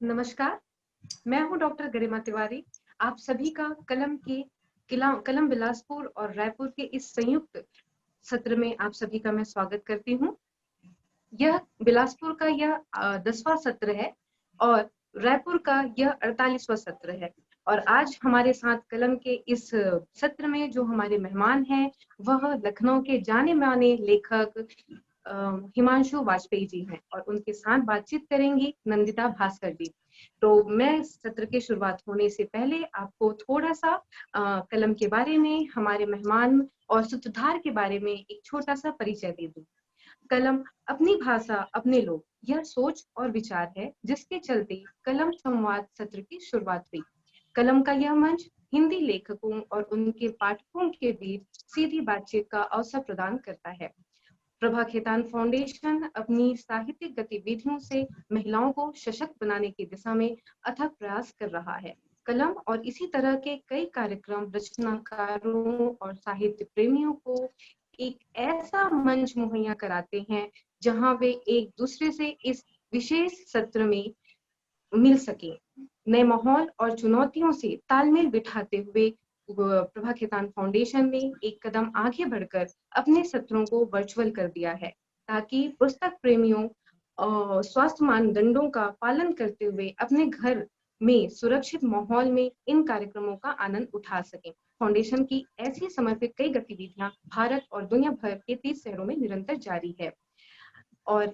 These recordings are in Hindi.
नमस्कार, मैं हूँ डॉक्टर गरिमा तिवारी। आप सभी का कलम बिलासपुर और रायपुर के इस संयुक्त सत्र में आप सभी का मैं स्वागत करती हूँ। यह बिलासपुर का यह 10वां सत्र है और रायपुर का यह 48वां सत्र है। और आज हमारे साथ कलम के इस सत्र में जो हमारे मेहमान हैं, वह लखनऊ के जाने-माने लेखक हिमांशु वाजपेयी जी हैं और उनके साथ बातचीत करेंगी नंदिता भास्कर जी। तो मैं सत्र की शुरुआत होने से पहले आपको थोड़ा-सा कलम के बारे में, हमारे मेहमान और सूत्रधार के बारे में एक छोटा-सा परिचय दे दूँ। कलम अपनी भाषा, अपने लोग, यह सोच और विचार है जिसके चलते कलम संवाद सत्र की शुरुआत हुई। कलम का यह मंच हिंदी लेखकों और उनके पाठकों के बीच सीधी बातचीत का अवसर प्रदान करता है। प्रभा खेतान फाउंडेशन अपनी साहित्यिक गतिविधियों से महिलाओं को सशक्त बनाने की दिशा में अथक प्रयास कर रहा है। कलम और इसी तरह के कई कार्यक्रम रचनाकारों और साहित्य प्रेमियों को एक ऐसा मंच मुहैया कराते हैं जहां वे एक दूसरे से इस विशेष सत्र में मिल सके। नए माहौल और चुनौतियों से तालमेल बिठाते हुए प्रभा खेतान फाउंडेशन ने एक कदम आगे बढ़कर अपने सत्रों को वर्चुअल कर दिया है ताकि पुस्तक प्रेमियों स्वास्थ्य मानदंडों का पालन करते हुए अपने घर में सुरक्षित माहौल में इन कार्यक्रमों का आनंद उठा सकें। फाउंडेशन की ऐसी समर्पित कई गतिविधियां भारत और दुनिया भर के 30 शहरों में निरंतर जारी है। और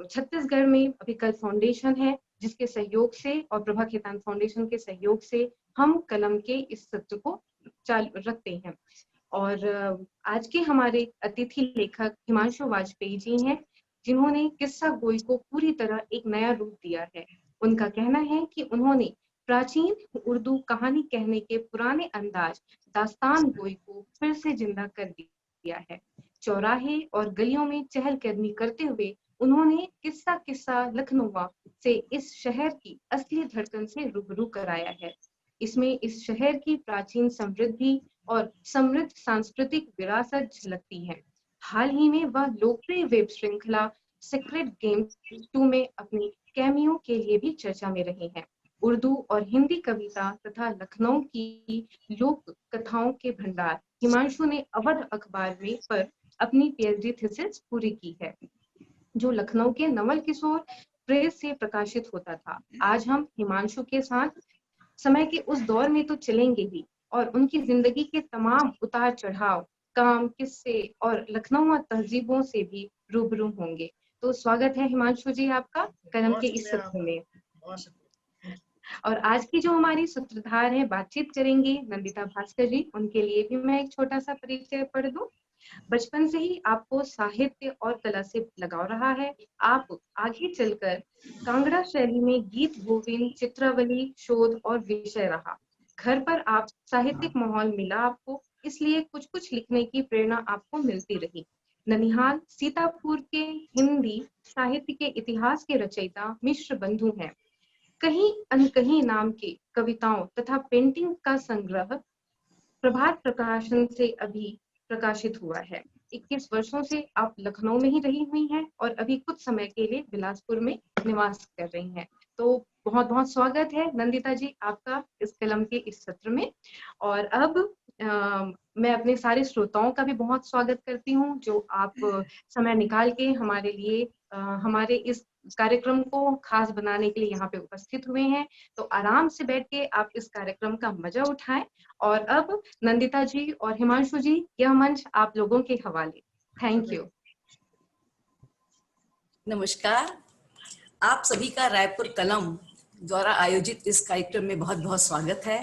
छत्तीसगढ़ में अभिकल फाउंडेशन है जिसके सहयोग से और प्रभा खेतान फाउंडेशन के सहयोग से हम कलम के इस सत्र को चालू रखते हैं। और आज के हमारे अतिथि लेखक हिमांशु वाजपेयी जी हैं जिन्होंने किस्सा गोई को पूरी तरह एक नया रूप दिया है। उनका कहना है कि उन्होंने प्राचीन उर्दू कहानी कहने के पुराने अंदाज दास्तान गोई को फिर से जिंदा कर दिया है। चौराहे और गलियों में चहलकदमी करते हुए उन्होंने किस्सा किस्सा लखनऊ से इस शहर की असली धड़कन से रूबरू कराया है। इसमें इस शहर की प्राचीन समृद्धि और समृद्ध सांस्कृतिक विरासत झलकती है। हाल ही में वह लोकप्रिय वेब श्रृंखला सीक्रेट गेम्स 2 में अपने कैमियो के लिए भी चर्चा में रहे हैं। उर्दू और हिंदी कविता तथा लखनऊ की लोक कथाओं के भंडार हिमांशु ने अवध अखबार में पर अपनी पीएचडी थीसिस पूरी की है, जो लखनऊ के नवल किशोर प्रेस से प्रकाशित होता था। आज हम हिमांशु के साथ समय के उस दौर में तो चलेंगे ही और उनकी जिंदगी के तमाम उतार चढ़ाव, काम, किस्से और लखनऊ तहजीबों से भी रूबरू होंगे। तो स्वागत है हिमांशु जी आपका कलम के इस सत्र में। और आज की जो हमारी सूत्रधार है, बातचीत करेंगे नंदिता भास्कर जी, उनके लिए भी मैं एक छोटा सा परिचय पढ़ दूं। बचपन से ही आपको साहित्य और कला से लगाव रहा है। आप आगे चलकर कांगड़ा शैली में गीत गोविंद, चित्रावली, शोध और विषय रहा। घर पर आप साहित्यिक माहौल मिला आपको, इसलिए कुछ कुछ लिखने की प्रेरणा आपको मिलती रही। ननिहाल सीतापुर के हिंदी साहित्य के इतिहास के रचयिता मिश्र बंधु हैं। कहीं अनकहीं नाम की कविताओं तथा पेंटिंग का संग्रह प्रभात प्रकाशन से अभी प्रकाशित हुआ है। 21 वर्षों से आप लखनऊ में ही रही हुई हैं और अभी कुछ समय के लिए बिलासपुर में निवास कर रही हैं। तो बहुत बहुत स्वागत है नंदिता जी आपका इस कलम के इस सत्र में। और अब मैं अपने सारे श्रोताओं का भी बहुत स्वागत करती हूँ जो आप समय निकाल के हमारे लिए हमारे इस कार्यक्रम को खास बनाने के लिए यहाँ पे उपस्थित हुए हैं। तो आराम से बैठ के आप इस कार्यक्रम का मजा उठाएं। और अब नंदिता जी और हिमांशु जी, यह मंच आप लोगों के हवाले। Thank you. नमस्कार, आप सभी का रायपुर कलम द्वारा आयोजित इस कार्यक्रम में बहुत बहुत स्वागत है।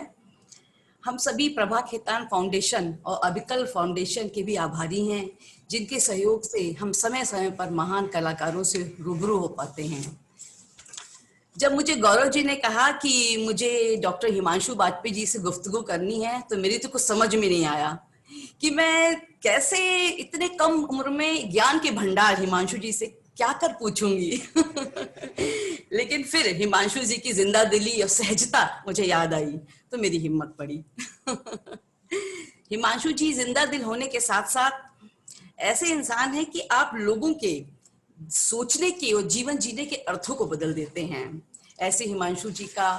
हम सभी प्रभा खेतान फाउंडेशन और अभिकल फाउंडेशन के भी आभारी हैं जिनके सहयोग से हम समय समय पर महान कलाकारों से रूबरू हो पाते हैं। जब मुझे गौरव जी ने कहा कि मुझे डॉक्टर हिमांशु वाजपेयी जी से गुफ्तगू करनी है तो मेरी तो कुछ समझ में नहीं आया कि मैं कैसे इतने कम उम्र में ज्ञान के भंडार हिमांशु जी से क्या कर पूछूंगी। लेकिन फिर हिमांशु जी की जिंदा दिली और सहजता मुझे याद आई तो मेरी हिम्मत पड़ी। हिमांशु जी जिंदा दिल होने के साथ साथ ऐसे इंसान हैं कि आप लोगों के सोचने के और जीवन जीने के अर्थों को बदल देते हैं। ऐसे हिमांशु जी का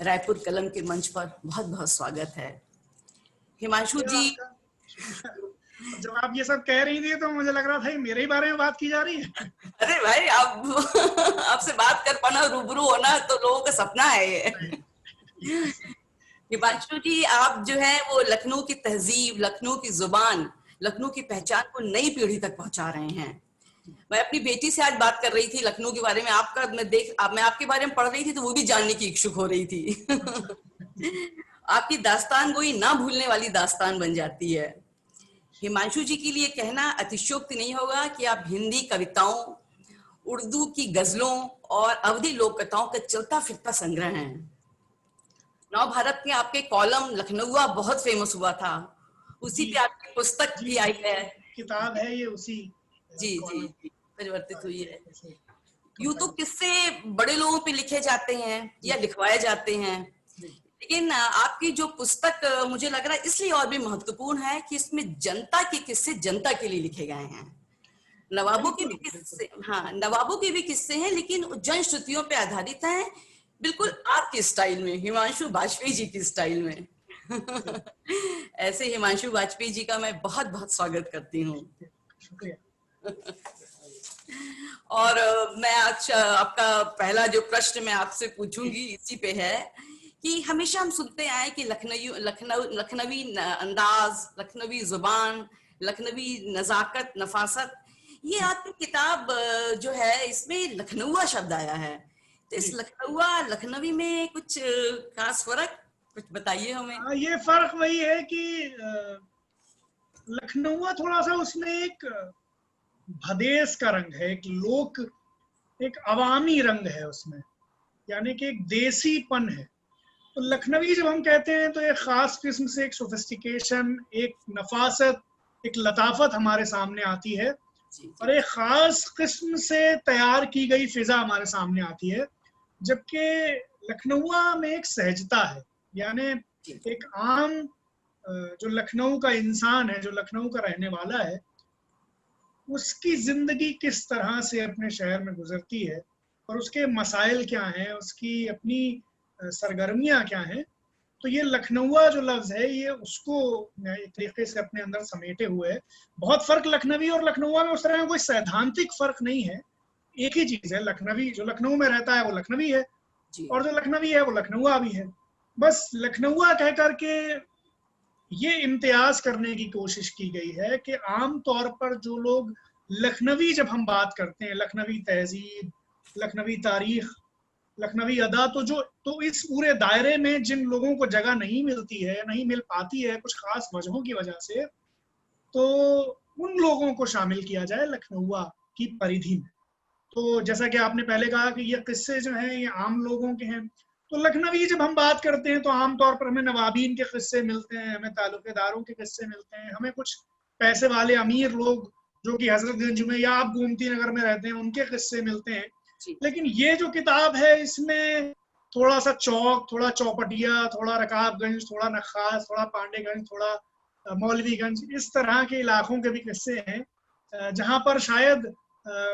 रायपुर कलम के मंच पर बहुत बहुत स्वागत है। हिमांशु जी, जब आप ये सब कह रही थी तो मुझे लग रहा था मेरे ही बारे में बात की जा रही है। अरे भाई, आप आपसे बात कर पाना, रूबरू होना तो लोगों का सपना है ये। हिमांशु जी, आप जो है वो लखनऊ की तहजीब, लखनऊ की जुबान, लखनऊ की पहचान को नई पीढ़ी तक पहुंचा रहे हैं। मैं अपनी बेटी से आज बात कर रही थी लखनऊ के बारे में, मैं आपके बारे में पढ़ रही थी तो वो भी जानने की इच्छुक हो रही थी। आपकी दास्तान गोई ना भूलने वाली दास्तान बन जाती है। हिमांशु जी के लिए कहना अतिशयोक्ति नहीं होगा कि आप हिंदी कविताओं, उर्दू की गजलों और अवधी लोक कथाओं का चलता फिरता संग्रह हैं। नव भारत के आपके कॉलम लखनऊआ बहुत फेमस हुआ था, उसी पे आपकी पुस्तक भी आई है। किताब है ये उसी जी जी जी परिवर्तित हुई है। यूं तो किस्से बड़े लोगों पे लिखे जाते हैं या लिखवाए जाते हैं, लेकिन आपकी जो पुस्तक मुझे लग रहा है इसलिए और भी महत्वपूर्ण है कि इसमें जनता के किस्से जनता के लिए लिखे गए हैं। नवाबों के भी किस्से, हाँ नवाबों के भी किस्से हैं, लेकिन जनश्रुतियों पे आधारित हैं, बिल्कुल आपके स्टाइल में, हिमांशु वाजपेयी जी की स्टाइल में। ऐसे हिमांशु वाजपेयी जी का मैं बहुत बहुत स्वागत करती हूँ। और मैं आज आपका पहला जो प्रश्न मैं आपसे पूछूंगी इसी पे है कि हमेशा हम सुनते आए कि लखनवी अंदाज, लखनवी जुबान, लखनवी नजाकत, नफासत, ये आपकी किताब जो है इसमें लखनऊआ शब्द आया है, तो इस लखनऊआ लखनवी में कुछ खास फर्क कुछ बताइए हमें। ये फर्क वही है कि लखनऊआ थोड़ा सा उसमें एक भदेश का रंग है, एक अवामी रंग है उसमें, यानी कि एक देसीपन है। तो लखनवी जब हम कहते हैं तो एक खास किस्म से एक सोफिस्टिकेशन, एक नफासत, एक लताफत हमारे सामने आती है और एक खास किस्म से तैयार की गई फिजा हमारे सामने आती है। जबकि लखनऊआ में एक सहजता है, यानी एक आम जो लखनऊ का इंसान है, जो लखनऊ का रहने वाला है, उसकी जिंदगी किस तरह से अपने शहर में गुजरती है और उसके मसाइल क्या हैं, उसकी अपनी सरगर्मियां क्या हैं, तो ये लखनऊआ जो लफ्ज है ये उसको एक तरीके से अपने अंदर समेटे हुए है। बहुत फर्क लखनवी और लखनऊआ में उस तरह कोई सैद्धांतिक फर्क नहीं है, एक ही चीज है। लखनवी जो लखनऊ में रहता है वो लखनवी है और जो लखनवी है वो लखनऊआ भी है। बस लखनऊआ कह करके ये इम्तियाज करने की कोशिश की गई है कि आम तौर पर जो लोग लखनवी, जब हम बात करते हैं लखनवी तहजीब, लखनवी तारीख, लखनवी अदा, तो इस पूरे दायरे में जिन लोगों को जगह नहीं मिलती है, नहीं मिल पाती है कुछ खास वजहों की वजह से, तो उन लोगों को शामिल किया जाए लखनऊआ की परिधि में। तो जैसा कि आपने पहले कहा कि ये किस्से जो हैं ये आम लोगों के हैं, तो लखनवी जब हम बात करते हैं तो आमतौर पर हमें नवाबीन के किस्से मिलते हैं, हमें ताल्लुकेदारों के किस्से मिलते हैं, हमें कुछ पैसे वाले अमीर लोग जो कि हजरतगंज में या आप गोमती नगर में रहते हैं उनके किस्से मिलते हैं। लेकिन ये जो किताब है इसमें थोड़ा सा चौक, थोड़ा चौपटिया, थोड़ा रकाबगंज, थोड़ा नखास, थोड़ा पांडेगंज, थोड़ा मौलवीगंज, इस तरह के इलाकों के भी किस्से हैं जहां पर शायद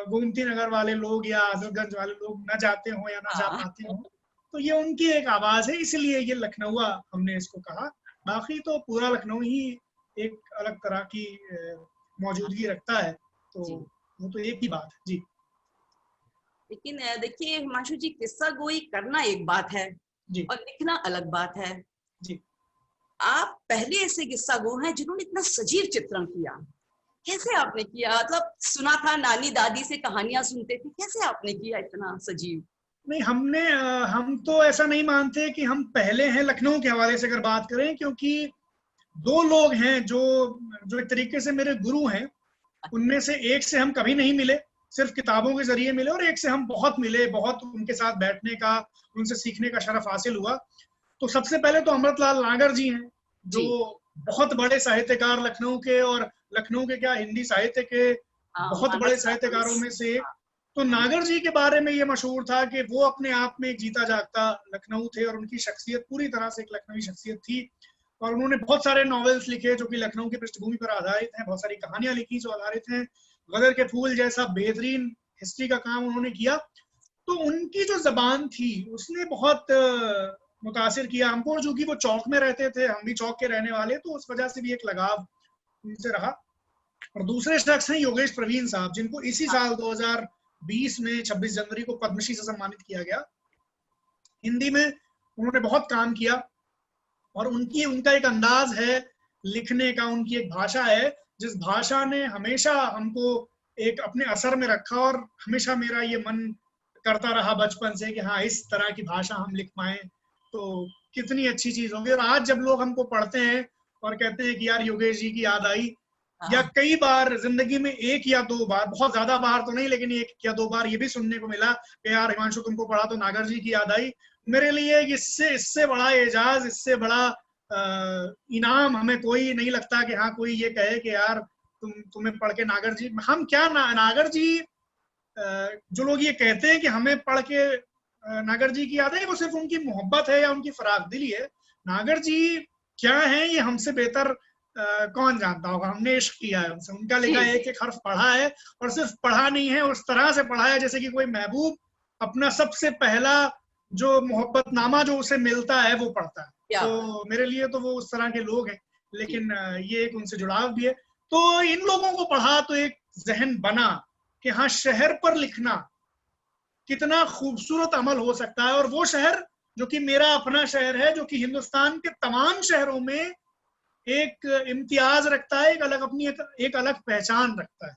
गोमती नगर वाले लोग या हजरतगंज वाले लोग न जाते हों या न जा पाते हों। तो ये उनकी एक आवाज है, इसलिए ये लखनऊआ हमने इसको कहा। बाकी तो पूरा लखनऊ ही एक अलग तरह की मौजूदगी रखता है, तो वो तो एक ही बात है जी। लेकिन देखिए हिमांशु जी, किस्सा गोई करना एक बात है जी और लिखना अलग बात है जी। आप पहले ऐसे किस्सा गो हैं जिन्होंने इतना सजीव चित्रण किया, कैसे आपने किया? मतलब सुना था नानी दादी से कहानियां सुनते थे, कैसे आपने किया इतना सजीव? नहीं, हम तो ऐसा नहीं मानते कि हम पहले हैं लखनऊ के हवाले से अगर बात करें, क्योंकि दो लोग हैं जो एक तरीके से मेरे गुरु हैं। उनमें से एक से हम कभी नहीं मिले, सिर्फ किताबों के जरिए मिले, और एक से हम बहुत मिले, बहुत उनके साथ बैठने का, उनसे सीखने का शरफ हासिल हुआ। तो सबसे पहले तो अमृतलाल नागर जी हैं, जो बहुत बड़े साहित्यकार लखनऊ के, और लखनऊ के क्या हिंदी साहित्य के बहुत बड़े साहित्यकारों में से। तो नागर जी के बारे में ये मशहूर था कि वो अपने आप में एक जीता जागता लखनऊ थे और उनकी शख्सियत पूरी तरह से एक लखनवी शख्सियत थी। और उन्होंने बहुत सारे नॉवेल्स लिखे जो कि लखनऊ की पृष्ठभूमि पर आधारित हैं, बहुत सारी कहानियां लिखी जो आधारित हैं। गदर के फूल जैसा बेहतरीन हिस्ट्री का काम उन्होंने किया। तो उनकी जो जबान थी उसने बहुत मुतासिर किया हमको, जो कि वो चौक में रहते थे, हम भी चौक के रहने वाले, तो उस वजह से भी एक लगाव उनसे रहा। और दूसरे शख्स हैं योगेश प्रवीण साहब, जिनको इसी साल 2020 में 26 जनवरी को पद्मश्री से सम्मानित किया गया। हिंदी में उन्होंने बहुत काम किया और उनका एक अंदाज है लिखने का, उनकी एक भाषा है जिस भाषा ने हमेशा हमको एक अपने असर में रखा, और हमेशा मेरा ये मन करता रहा बचपन से कि हाँ इस तरह की भाषा हम लिख पाए तो कितनी अच्छी चीज होगी। और आज जब लोग हमको पढ़ते हैं और कहते हैं कि यार योगेश जी की याद आई, या कई बार जिंदगी में एक या दो बार, बहुत ज्यादा बार तो नहीं लेकिन एक या दो बार ये भी सुनने को मिला कि यार हिमांशु तुमको पढ़ा तो नागर जी की याद आई, मेरे लिए इससे बड़ा एजाज, इससे बड़ा इनाम हमें कोई नहीं लगता कि हाँ कोई ये कहे कि यार तुम्हें पढ़ के नागर जी, हम क्या नागर जी, जो लोग ये कहते हैं कि हमें पढ़ के नागर जी की याद है, वो सिर्फ उनकी मोहब्बत है या उनकी फरागदिली है। नागर जी क्या है ये हमसे बेहतर कौन जानता होगा। हमने इश्क किया है उनसे, उनका लिखा एक एक हर्फ पढ़ा है, और सिर्फ पढ़ा नहीं है, उस तरह से पढ़ा है जैसे कि कोई महबूब अपना सबसे पहला जो मोहब्बतनामा जो उसे मिलता है वो पढ़ता है। तो मेरे लिए तो वो उस तरह के लोग हैं, लेकिन ये एक उनसे जुड़ाव भी है। तो इन लोगों को पढ़ा तो एक जहन बना कि हाँ शहर पर लिखना कितना खूबसूरत अमल हो सकता है, और वो शहर जो कि मेरा अपना शहर है, जो कि हिंदुस्तान के तमाम शहरों में एक इम्तियाज रखता है, एक अलग अपनी एक अलग पहचान रखता है।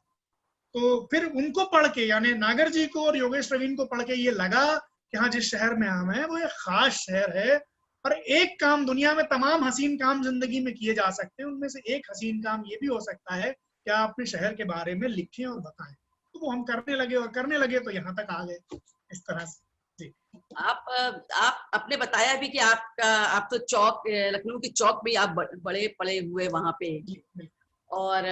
तो फिर उनको पढ़ के, यानी नागर जी को और योगेश प्रवीण को पढ़ के ये लगा कि हाँ जिस शहर में हम हैं वो एक खास शहर है, और एक काम, दुनिया में तमाम हसीन काम जिंदगी में किए जा सकते हैं, उनमें से एक हसीन काम ये भी हो सकता है कि आप अपने शहर के बारे में लिखें और बताएं। तो वो हम करने लगे तो यहाँ तक आ गए इस तरह से। जी। आप आपने बताया भी कि आप तो चौक, लखनऊ की चौक में आप बड़े पड़े हुए वहां पे, और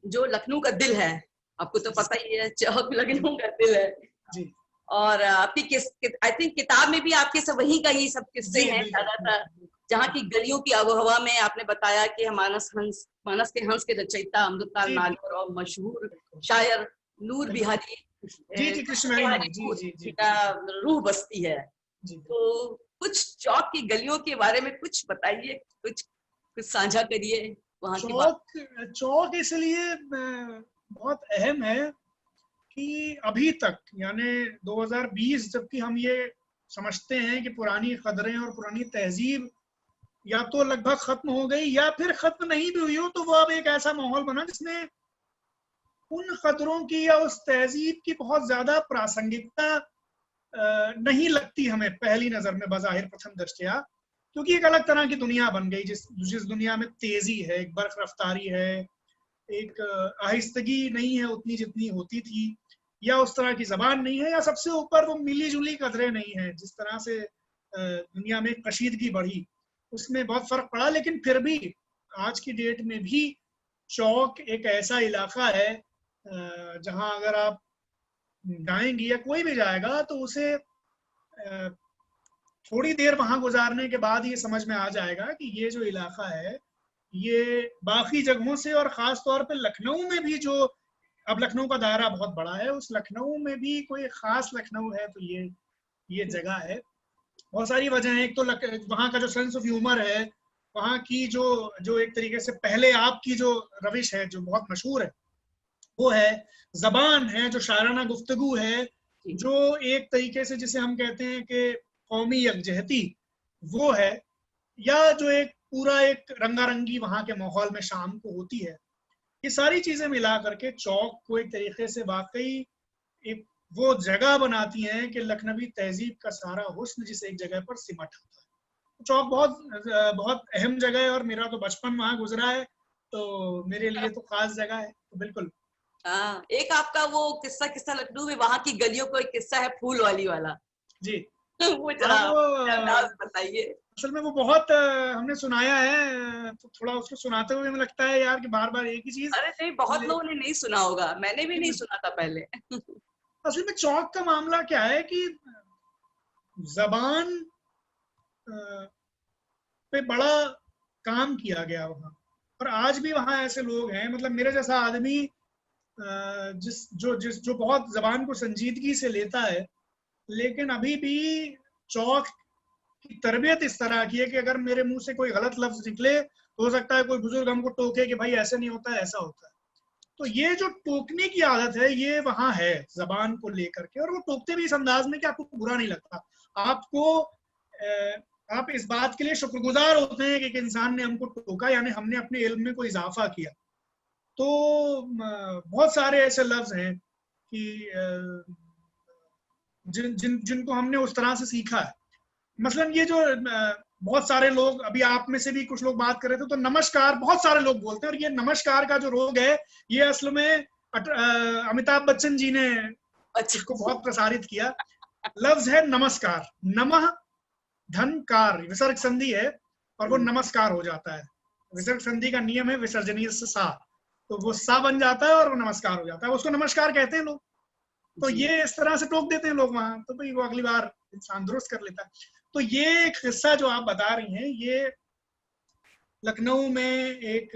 जो लखनऊ का दिल है आपको तो पता ही है, चौक लखनऊ का दिल है जी। और आपकी आई थिंक किताब में भी आपके सब वहीं का ही सब किस्से हैं ज्यादातर, जहाँ की गलियों की आबोहवा में आपने बताया कि मानस के हंस के रचयिता अमृतलाल नागर और मशहूर शायर नूर बिहारी का रूह बसती है। तो कुछ चौक की गलियों के बारे में कुछ बताइए, कुछ साझा करिए वहाँ की बात। चौक इसलिए बहुत अहम है कि अभी तक, यानी 2020 जबकि हम ये समझते हैं कि पुरानी कदरें और पुरानी तहजीब या तो लगभग खत्म हो गई या फिर खत्म नहीं भी हुई हो, तो वो अब एक ऐसा माहौल बना जिसमें उन कदरों की या उस तहजीब की बहुत ज्यादा प्रासंगिकता नहीं लगती हमें पहली नजर में बज़ाहिर प्रथम दृष्टया, क्योंकि एक अलग तरह की दुनिया बन गई जिस दुनिया में तेजी है, एक बर्फ रफ्तारी है, एक आहिस्तगी नहीं है उतनी जितनी होती थी, या उस तरह की जबान नहीं है, या सबसे ऊपर वो मिली जुली कदरें नहीं है। जिस तरह से दुनिया में कशीदगी बढ़ी उसमें बहुत फर्क पड़ा, लेकिन फिर भी आज की डेट में भी चौक एक ऐसा इलाका है जहां अगर आप जाएंगी या कोई भी जाएगा तो उसे थोड़ी देर वहां गुजारने के बाद ये समझ में आ जाएगा कि ये जो इलाका है ये बाकी जगहों से, और खास तौर पे लखनऊ में भी, जो अब लखनऊ का दायरा बहुत बड़ा है, उस लखनऊ में भी कोई खास लखनऊ है तो ये जगह है। बहुत सारी वजह है। एक तो वहाँ का जो सेंस ऑफ ह्यूमर है, वहाँ की जो एक तरीके से पहले आपकी जो रविश है जो बहुत मशहूर है वो है, जबान है जो शायराना गुफ्तगू है, जो एक तरीके से जिसे हम कहते हैं कि कौमी यकजहती वो है, या जो एक पूरा एक रंगारंगी वहाँ के माहौल में शाम को होती है। ये सारी चीजें मिला करके चौक को एक तरीके से वाकई एक वो जगह बनाती हैं कि लखनवी तहजीब का सारा हुस्न जिस एक जगह पर सिमट आता है। चौक बहुत अहम जगह है और मेरा तो बचपन वहाँ गुजरा है, तो मेरे लिए तो खास जगह है। तो बिल्कुल। एक आपका वो किस्सा लखनऊ में वहाँ की गलियों को एक किस्सा है फूल वाली वाला। जी। वो जरा बताइए। असल में वो बहुत हमने सुनाया है, तो थोड़ा उसको सुनाते हुए हमें लगता है यार कि बार बार एक ही चीज। अरे नहीं, बहुत लोगों ने नहीं सुना होगा, मैंने भी नहीं सुना था पहले। असल में चौक का मामला क्या है कि जबान पे बड़ा काम किया गया वहाँ, और आज भी वहाँ ऐसे लोग हैं, मतलब मेरे जैसा आदमी जो बहुत जबान को संजीदगी से लेता है, लेकिन अभी भी चौक की तरबियत इस तरह की है कि अगर मेरे मुंह से कोई गलत लफ्ज निकले तो हो सकता है कोई बुजुर्ग हमको टोके कि भाई ऐसे नहीं होता है, ऐसा होता है। तो ये जो टोकने की आदत है ये वहां है जबान को लेकर के, और वो टोकते भी इस अंदाज में कि आपको बुरा नहीं लगता, आपको आप इस बात के लिए शुक्रगुजार होते हैं कि एक इंसान ने हमको टोका, यानी हमने अपने इल्म में कोई इजाफा किया। तो बहुत सारे ऐसे लफ्ज हैं कि जिनको हमने उस तरह से सीखा है। मसलन ये जो बहुत सारे लोग, अभी आप में से भी कुछ लोग बात कर रहे थे, तो नमस्कार बहुत सारे लोग बोलते हैं, और ये नमस्कार का जो रोग है ये असल में अमिताभ बच्चन जी ने इसको बहुत प्रसारित किया। लफ्ज है नमस्कार, नमः धनकार, विसर्ग संधि है और वो नमस्कार हो जाता है। विसर्ग संधि का नियम है विसर्जनीय से सा, तो वो सा बन जाता है और वो नमस्कार हो जाता है, उसको नमस्कार कहते हैं लोग। तो ये इस तरह से टोक देते हैं लोग वहां, तो भाई वो अगली बार इंसान दुरुस्त कर लेता है। तो ये एक किस्सा जो आप बता रही हैं, ये लखनऊ में एक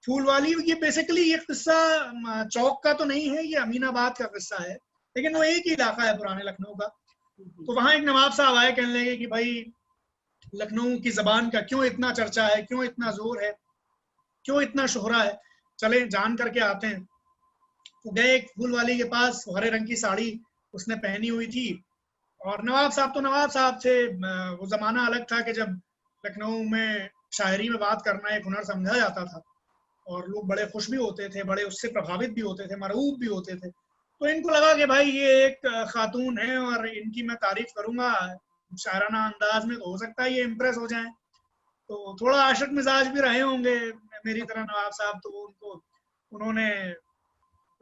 फूल वाली, ये बेसिकली ये किस्सा चौक का तो नहीं है, ये अमीनाबाद का किस्सा है, लेकिन वो एक ही इलाका है पुराने लखनऊ का। तो वहां एक नवाब साहब आए, कहने लगे कि भाई लखनऊ की जबान का क्यों इतना चर्चा है, क्यों इतना जोर है, क्यों इतना शोहरा है, चले जान करके आते हैं। तो गए एक फूल वाली के पास, हरे रंग की साड़ी उसने पहनी हुई थी, और नवाब साहब तो नवाब साहब थे। वो जमाना अलग था कि जब लखनऊ में शायरी में बात करना एक हुनर समझा जाता था, और लोग बड़े खुश भी होते थे, बड़े उससे प्रभावित भी होते थे, मरऊब भी होते थे। तो इनको लगा कि भाई ये एक खातून है और इनकी मैं तारीफ करूंगा शायराना अंदाज में, तो हो सकता है ये इम्प्रेस हो जाए। तो थोड़ा आशिक मिजाज भी रहे होंगे मेरी तरह नवाब साहब, तो उन्होंने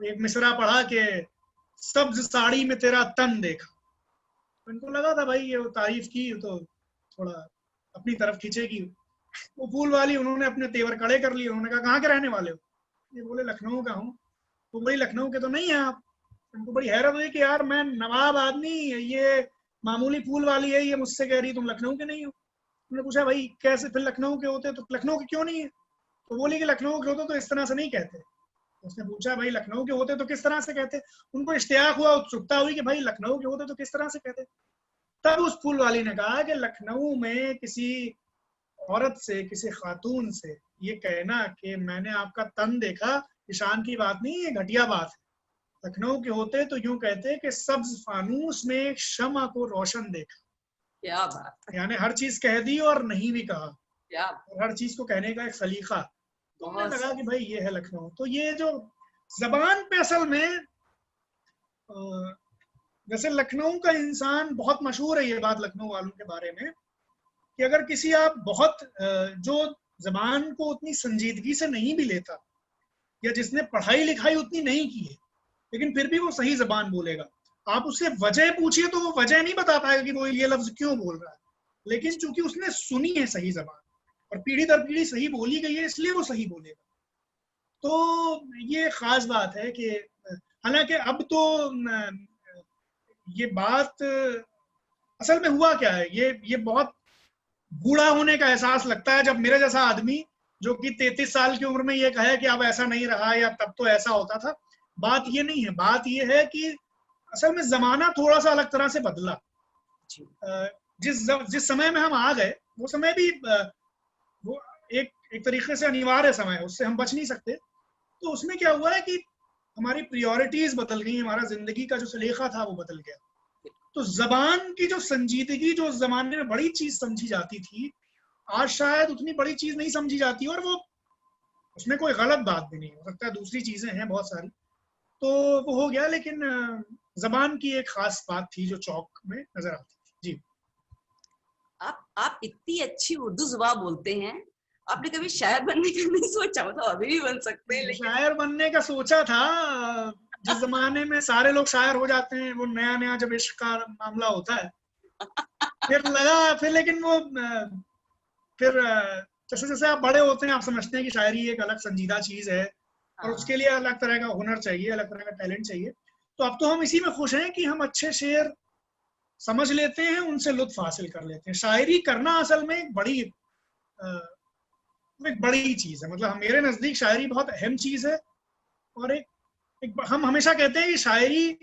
एक मिसरा पढ़ा कि सब्ज साड़ी में तेरा तन देखा। तो इनको लगा था भाई ये तारीफ की तो थोड़ा अपनी तरफ खींचेगी। वो फूल वाली, उन्होंने अपने तेवर कड़े कर लिए, उन्होंने कहा कहाँ के रहने वाले हो? ये बोले लखनऊ का हूँ। तो बोली लखनऊ के तो नहीं है आप? उनको बड़ी हैरत हुई कि यार मैं नवाब आदमी, ये मामूली फूल वाली है, ये मुझसे कह रही तुम लखनऊ के नहीं हो। उन्होंने पूछा भाई कैसे फिर लखनऊ के होते, तो लखनऊ के क्यों नहीं है? तो बोली कि लखनऊ के होते तो इस तरह से नहीं कहते। उसने पूछा भाई लखनऊ के होते तो किस तरह से कहते? उनको इश्तियाक हुआ, उत्सुकता हुई कि भाई लखनऊ के होते तो किस तरह से कहते। तब उस फूल वाली ने कहा कि लखनऊ में किसी औरत से, किसी खातून से ये कहना कि मैंने आपका तन देखा, ईशान की बात नहीं, ये घटिया बात है। लखनऊ के होते तो यूं कहते कि सब्ज फानूस में एक शम्मा को रोशन देखा। क्या बात, यानी हर चीज कह दी और नहीं भी कहा, क्या और हर चीज को कहने का एक सलीका। तो मुझे लगा कि भाई ये है लखनऊ। तो ये जो जबान पे असल में जैसे लखनऊ का इंसान बहुत मशहूर है, ये बात लखनऊ वालों के बारे में, कि अगर किसी आप बहुत जो जबान को उतनी संजीदगी से नहीं भी लेता, या जिसने पढ़ाई लिखाई उतनी नहीं की है लेकिन फिर भी वो सही जबान बोलेगा, आप उससे वजह पूछिए तो वो वजह नहीं बता पाएगा कि वो ये लफ्ज क्यों बोल रहा है, लेकिन चूंकि उसने सुनी है सही जबान और पीढ़ी दर पीढ़ी सही बोली गई है, इसलिए वो सही बोलेगा। तो ये खास बात है कि हालांकि अब तो ये बात असल में हुआ क्या है, ये बहुत बूढ़ा होने का एहसास लगता है जब मेरे जैसा आदमी जो कि 33 साल की उम्र में ये कहे कि अब ऐसा नहीं रहा या तब तो ऐसा होता था। बात ये नहीं है, बात ये है कि असल में जमाना थोड़ा सा अलग तरह से बदला। जिस समय में हम आ गए वो समय भी वो एक तरीके से अनिवार्य समय है, उससे हम बच नहीं सकते। तो उसमें क्या हुआ है कि हमारी प्रायोरिटीज बदल गई, हमारा जिंदगी का जो सलीका था वो बदल गया। तो जबान की जो संजीदगी जो उस जमाने में बड़ी चीज समझी जाती थी, आज शायद उतनी बड़ी चीज नहीं समझी जाती, और वो उसमें कोई गलत बात भी नहीं हो सकता, दूसरी चीजें हैं बहुत सारी, तो वो हो गया। लेकिन जबान की एक खास बात थी जो चौक में नजर आती थी। जी, आप इतनी अच्छी उर्दू जुबान बोलते हैं, आपने कभी शायर बनने का नहीं सोचा? मतलब अभी भी बन सकते हैं, लेकिन शायर बनने का सोचा था। जिस जमाने में सारे लोग शायर हो जाते हैं, वो नया नया जब इश्क का मामला होता है, फिर लगा, फिर लेकिन वो फिर जैसे जैसे आप बड़े होते हैं आप समझते हैं कि शायरी एक अलग संजीदा चीज है और उसके लिए अलग तरह का हुनर चाहिए, अलग तरह का टैलेंट चाहिए। तो अब तो हम इसी में खुश हैं कि हम अच्छे शेर समझ लेते हैं, उनसे लुत्फ हासिल कर लेते हैं। शायरी करना असल में एक बड़ी चीज है, मतलब मेरे नजदीक शायरी बहुत अहम चीज है। और एक हम हमेशा कहते हैं कि शायरी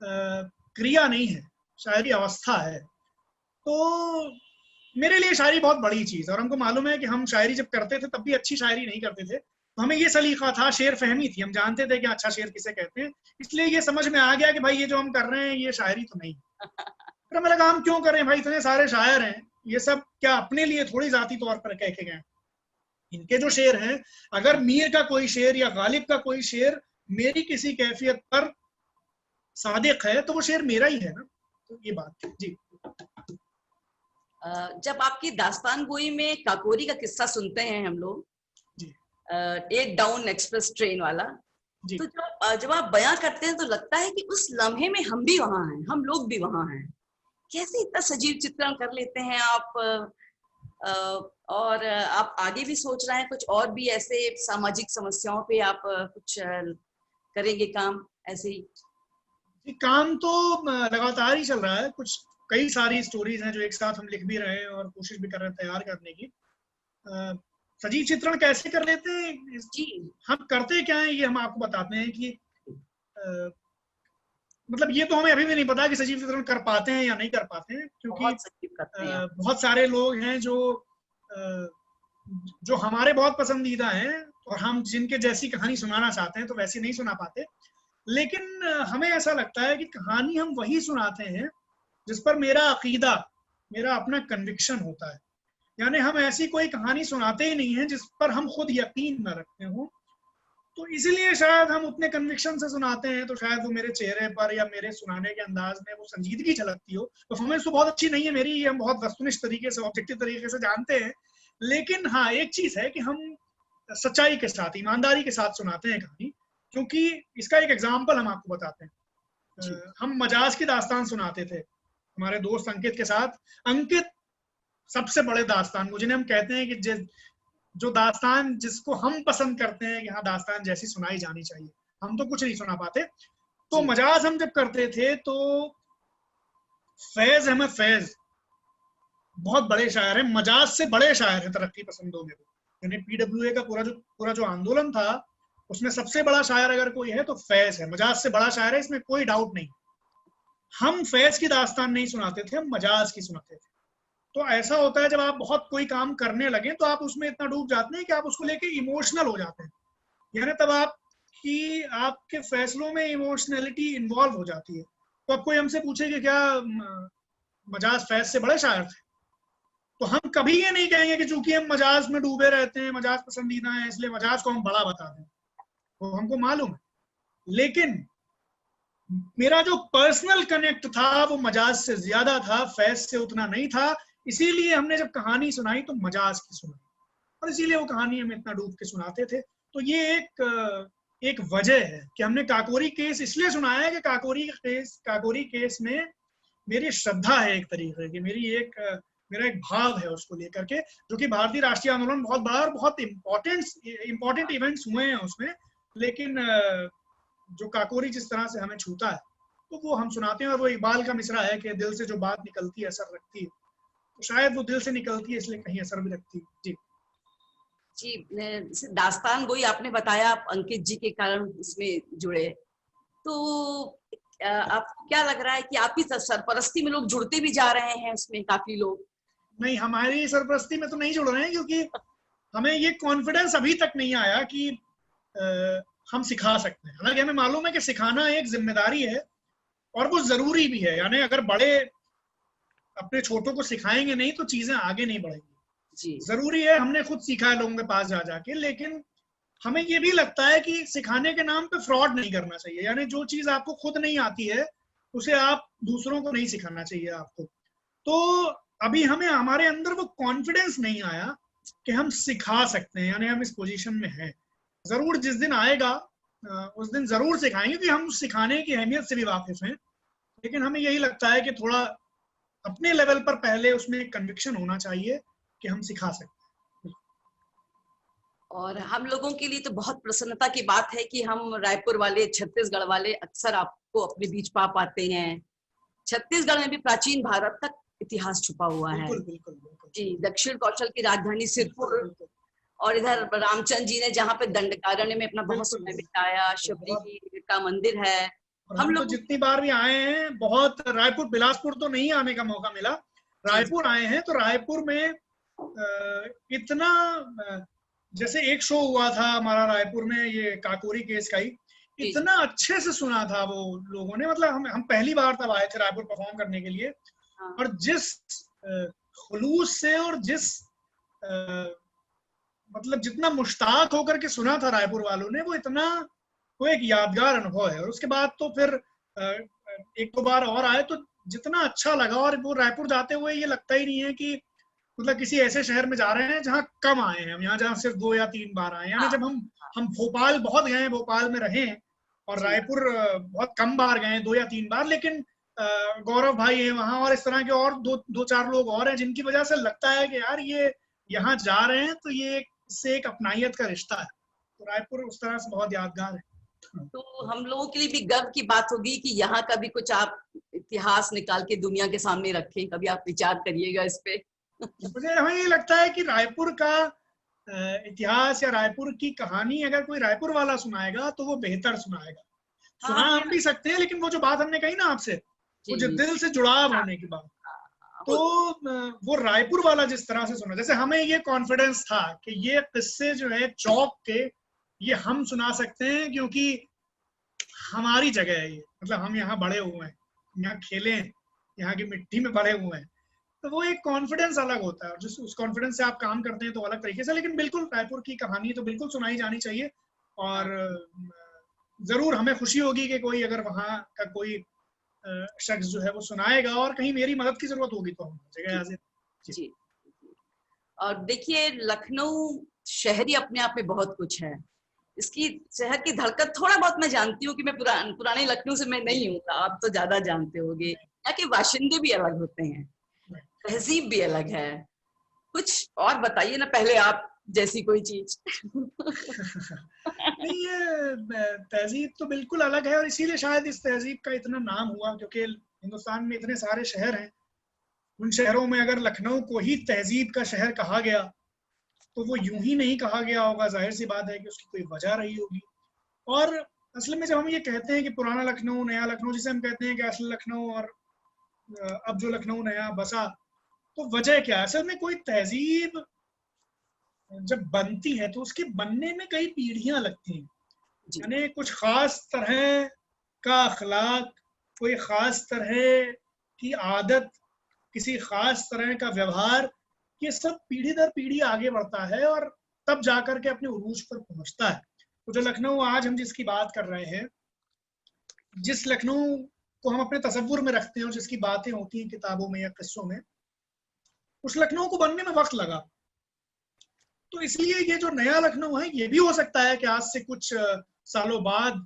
क्रिया नहीं है, शायरी अवस्था है। तो मेरे लिए शायरी बहुत बड़ी चीज है, और हमको मालूम है कि हम शायरी जब करते थे तब भी अच्छी शायरी नहीं करते थे। तो हमें ये सलीका था, शेर फहमी थी, हम जानते थे कि अच्छा शेर किसे कहते हैं, इसलिए ये समझ में आ गया कि भाई ये जो हम कर रहे हैं ये शायरी तो नहीं। फिर हमें लगा हम क्यों कर रहे हैं भाई, इतने सारे शायर हैं, ये सब क्या अपने लिए थोड़ी जाती तौर पर कह के गए। इनके जो शेर हैं, अगर मीर का कोई शेर या गालिब का कोई शेर मेरी किसी कैफियत पर सादिक है तो वो शेर मेरा ही है ना। तो ये बात है जी। जब आपकी दास्तान गोई में काकोरी का किस्सा सुनते हैं हम लोग जी, 8 डाउन एक्सप्रेस ट्रेन वाला, जी, तो जब आप बयां करते हैं तो लगता है कि उस लम्हे में हम भी वहां हैं, हम लोग भी वहां हैं। कैसे इतना सजीव चित्रण कर लेते हैं आप? और आप आगे भी सोच रहे हैं कुछ और भी ऐसे सामाजिक समस्याओं पे आप कुछ करेंगे काम ऐसे ही? काम तो लगातार ही चल रहा है। कुछ कई सारी स्टोरीज हैं जो एक साथ हम लिख भी रहे हैं और कोशिश भी कर रहे हैं तैयार करने की। सजीव चित्रण कैसे कर लेते हैं जी, हम करते क्या है, ये हम आपको बताते हैं कि मतलब ये तो हमें अभी भी नहीं पता कि सजीव चित्रण कर पाते हैं या नहीं कर पाते हैं, क्योंकि बहुत सजीव करते हैं आप। बहुत सारे लोग हैं जो हमारे बहुत पसंदीदा हैं और हम जिनके जैसी कहानी सुनाना चाहते हैं तो वैसी नहीं सुना पाते। लेकिन हमें ऐसा लगता है कि कहानी हम वही सुनाते हैं जिस पर मेरा अकीदा, मेरा अपना कन्विक्शन होता है। यानी हम ऐसी कोई कहानी सुनाते ही नहीं है जिस पर हम खुद यकीन न रखते हो। तो इसीलिए शायद हम उतने कन्विक्शन से सुनाते हैं, तो शायद वो मेरे चेहरे पर या मेरे सुनाने के अंदाज में वो संजीदगी झलकती हो। परफॉर्मेंस तो बहुत अच्छी नहीं है मेरी, ये हम बहुत वस्तुनिष्ठ तरीके से, ऑब्जेक्टिव तरीके से जानते हैं। लेकिन हाँ, एक चीज है कि हम सच्चाई के साथ, ईमानदारी के साथ सुनाते हैं कहानी। क्योंकि इसका एक एग्जाम्पल हम आपको बताते हैं। हम मजाज की दास्तान सुनाते थे हमारे दोस्त अंकित के साथ। अंकित सबसे बड़े दास्तान, जिन्हें हम कहते हैं कि जो दास्तान जिसको हम पसंद करते हैं कि हाँ दास्तान जैसी सुनाई जानी चाहिए, हम तो कुछ नहीं सुना पाते। तो मजाज हम जब करते थे तो फैज अहमद फैज बहुत बड़े शायर हैं, मजाज से बड़े शायर हैं तरक्की पसंदों में। यानी पीडब्ल्यूए का पूरा जो आंदोलन था उसमें सबसे बड़ा शायर अगर कोई है तो फैज है, मजाज से बड़ा शायर है, इसमें कोई डाउट नहीं। हम फैज की दास्तान नहीं सुनाते थे, हम मजाज की सुनाते थे। तो ऐसा होता है जब आप बहुत कोई काम करने लगे तो आप उसमें इतना डूब जाते हैं कि आप उसको लेके इमोशनल हो जाते हैं। यानी तब आपके फैसलों में इमोशनलिटी इन्वॉल्व हो जाती है। तो अब कोई हमसे पूछे कि क्या मजाज फैज से बड़े शायर थे, तो हम कभी ये नहीं कहेंगे कि चूंकि हम मजाज में डूबे रहते हैं, मजाज पसंदीदा है, इसलिए मजाज को हम बड़ा बता दें। वो हमको मालूम है, लेकिन मेरा जो पर्सनल कनेक्ट था वो मजाज से ज्यादा था, फैज से उतना नहीं था। इसीलिए हमने जब कहानी सुनाई तो मजाज की सुनाई, और इसीलिए वो कहानी हम इतना डूब के सुनाते थे। तो ये एक वजह है कि हमने काकोरी केस इसलिए सुनाया है कि काकोरी केस में मेरी श्रद्धा है, एक तरीके की मेरा एक भाव है उसको लेकर के, जो कि भारतीय राष्ट्रीय आंदोलन बहुत बड़ा और बहुत इंपॉर्टेंट इवेंट्स हुए हैं उसमें। लेकिन जो काकोरी जिस तरह से हमें छूता है तो वो हम सुनाते हैं। और वो इकबाल का मिसरा है कि दिल से जो बात निकलती है असर रखती है, तो शायद वो दिल से निकलती है इसलिए कहीं असर भी रखती है। जी, दास्तान गोई आपने बताया आप अंकित जी के कारण इसमें जुड़े, तो आपको क्या लग रहा है कि आपकी सरपरस्ती में लोग जुड़ते भी जा रहे हैं उसमें, काफी लोग? नहीं, हमारी सरपरस्ती में तो नहीं जुड़ रहे हैं, क्योंकि हमें ये कॉन्फिडेंस अभी तक नहीं आया कि हम सिखा सकते हैं। हालांकि हमें मालूम है कि सिखाना एक जिम्मेदारी है और वो जरूरी भी है। यानी अगर बड़े अपने छोटों को सिखाएंगे नहीं तो चीजें आगे नहीं बढ़ेंगी। जरूरी है, हमने खुद सीखा है लोगों के पास जा जाके। लेकिन हमें ये भी लगता है कि सिखाने के नाम पे फ्रॉड नहीं करना चाहिए। यानी जो चीज आपको खुद नहीं आती है उसे आप दूसरों को नहीं सिखाना चाहिए आपको। तो अभी हमें हमारे अंदर वो कॉन्फिडेंस नहीं आया कि हम सिखा सकते हैं, यानी हम इस पोजीशन में हैं। जरूर जिस दिन आएगा उस दिन जरूर सिखाएंगे कि हम सिखाने की अहमियत से भी वाकिफ हैं। लेकिन हमें यही लगता है कि थोड़ा अपने लेवल पर पहले उसमें एक कन्विक्शन होना चाहिए कि हम सिखा सकते हैं। और हम लोगों के लिए तो बहुत प्रसन्नता की बात है कि हम रायपुर वाले, छत्तीसगढ़ वाले अक्सर आपको अपने बीच पा पाते हैं। छत्तीसगढ़ में भी प्राचीन भारत तक इतिहास छुपा हुआ है। बिल्कुल, बिल्कुल, बिल्कुल। जी, दक्षिण कौशल की राजधानी सिरपुर, और इधर रामचंद्र जी ने जहाँ पे दंडकारण्य में अपना बहुत समय बिताया, शबरी का मंदिर है, और हम हम तो लोग जितनी बार भी आए हैं, बहुत रायपुर बिलासपुर तो नहीं आने का मौका मिला, रायपुर आए हैं तो रायपुर में इतना जैसे एक शो हुआ था हमारा रायपुर में, ये काकोरी केस का ही, जी इतना अच्छे से सुना था वो लोगों ने। मतलब हम पहली बार तब आए थे रायपुर परफॉर्म करने के लिए, हाँ, और जिस खुलूस से और जिस मतलब जितना मुश्ताक होकर के सुना था रायपुर वालों ने, वो एक यादगार अनुभव है। और उसके बाद तो फिर एक दो बार और आए तो जितना अच्छा लगा, और वो रायपुर जाते हुए ये लगता ही नहीं है कि मतलब किसी ऐसे शहर में जा रहे हैं जहाँ कम आए हैं हम, यहाँ जहाँ सिर्फ 2 या 3 बार आए हैं। यानी जब हम भोपाल बहुत गए हैं, भोपाल में रहे हैं, और जी। रायपुर बहुत कम बार गए हैं, 2 या 3 बार, लेकिन गौरव भाई है वहाँ, और इस तरह के और दो चार लोग और हैं जिनकी वजह से लगता है कि यार ये यहाँ जा रहे हैं तो ये इससे एक अपनाइयत का रिश्ता है। तो रायपुर उस तरह से बहुत यादगार है। तो हम लोगों के लिए भी गर्व की बात होगी कि यहाँ का भी कुछ आप इतिहास निकाल के दुनिया के सामने रखें, कभी आप विचार करिएगा इस पे। मुझे हमें ये लगता है कि रायपुर का इतिहास या रायपुर की कहानी अगर कोई रायपुर वाला सुनाएगा तो वो बेहतर सुनाएगा। सुना हाँ, हम भी सकते हैं, लेकिन वो जो बात हमने कही ना आपसे, वो जो जी, दिल से जुड़ाव होने की बात, तो वो रायपुर वाला जिस तरह से सुना, जैसे हमें ये कॉन्फिडेंस था कि ये किस्से जो है चौक के, ये हम सुना सकते हैं क्योंकि हमारी जगह है ये, मतलब हम यहाँ बड़े हुए हैं, यहाँ खेले हैं, यहाँ की मिट्टी में बड़े हुए हैं, तो वो एक कॉन्फिडेंस अलग होता है। और जिस उस कॉन्फिडेंस से आप काम करते हैं तो अलग तरीके से। लेकिन बिल्कुल रायपुर की कहानी तो बिल्कुल सुनाई जानी चाहिए, और जरूर हमें खुशी होगी कि कोई अगर वहाँ का कोई शख्स जो है वो सुनाएगा, और कहीं मेरी मदद की जरूरत होगी तो हम जगह हाजिर। जी। और देखिए, लखनऊ शहरी अपने आप में बहुत कुछ है। इसकी शहर की धड़कन थोड़ा बहुत मैं जानती हूँ कि मैं पुराने लखनऊ से मैं नहीं हूँ, आप तो ज्यादा जानते होंगे। यहाँ के बाशिंदे भी अलग होते हैं, तहजीब भी अलग है। कुछ और बताइए ना पहले आप जैसी कोई चीज। नहीं, ये तहजीब तो बिल्कुल अलग है, और इसीलिए शायद इस तहजीब का इतना नाम हुआ, क्योंकि हिंदुस्तान में इतने सारे शहर हैं, उन शहरों में अगर लखनऊ को ही तहजीब का शहर कहा गया तो वो यूं ही नहीं कहा गया होगा, जाहिर सी बात है कि उसकी कोई वजह रही होगी। और असल में जब हम ये कहते हैं कि पुराना लखनऊ, नया लखनऊ, जिसे हम कहते हैं कि असल लखनऊ और अब जो लखनऊ नया बसा, तो वजह क्या है? असल में कोई तहजीब जब बनती है तो उसके बनने में कई पीढ़ियां लगती हैं, यानी कुछ खास तरह का अखलाक, कोई खास तरह की आदत, किसी खास तरह का व्यवहार, ये सब पीढ़ी दर पीढ़ी आगे बढ़ता है और तब जाकर के अपने उरूज पर पहुंचता है। तो जो लखनऊ आज हम जिसकी बात कर रहे हैं, जिस लखनऊ को हम अपने तसव्वुर में रखते हैं और जिसकी बातें होती हैं किताबों में या किस्सों में, उस लखनऊ को बनने में वक्त लगा। तो इसलिए ये जो नया लखनऊ है, ये भी हो सकता है कि आज से कुछ सालों बाद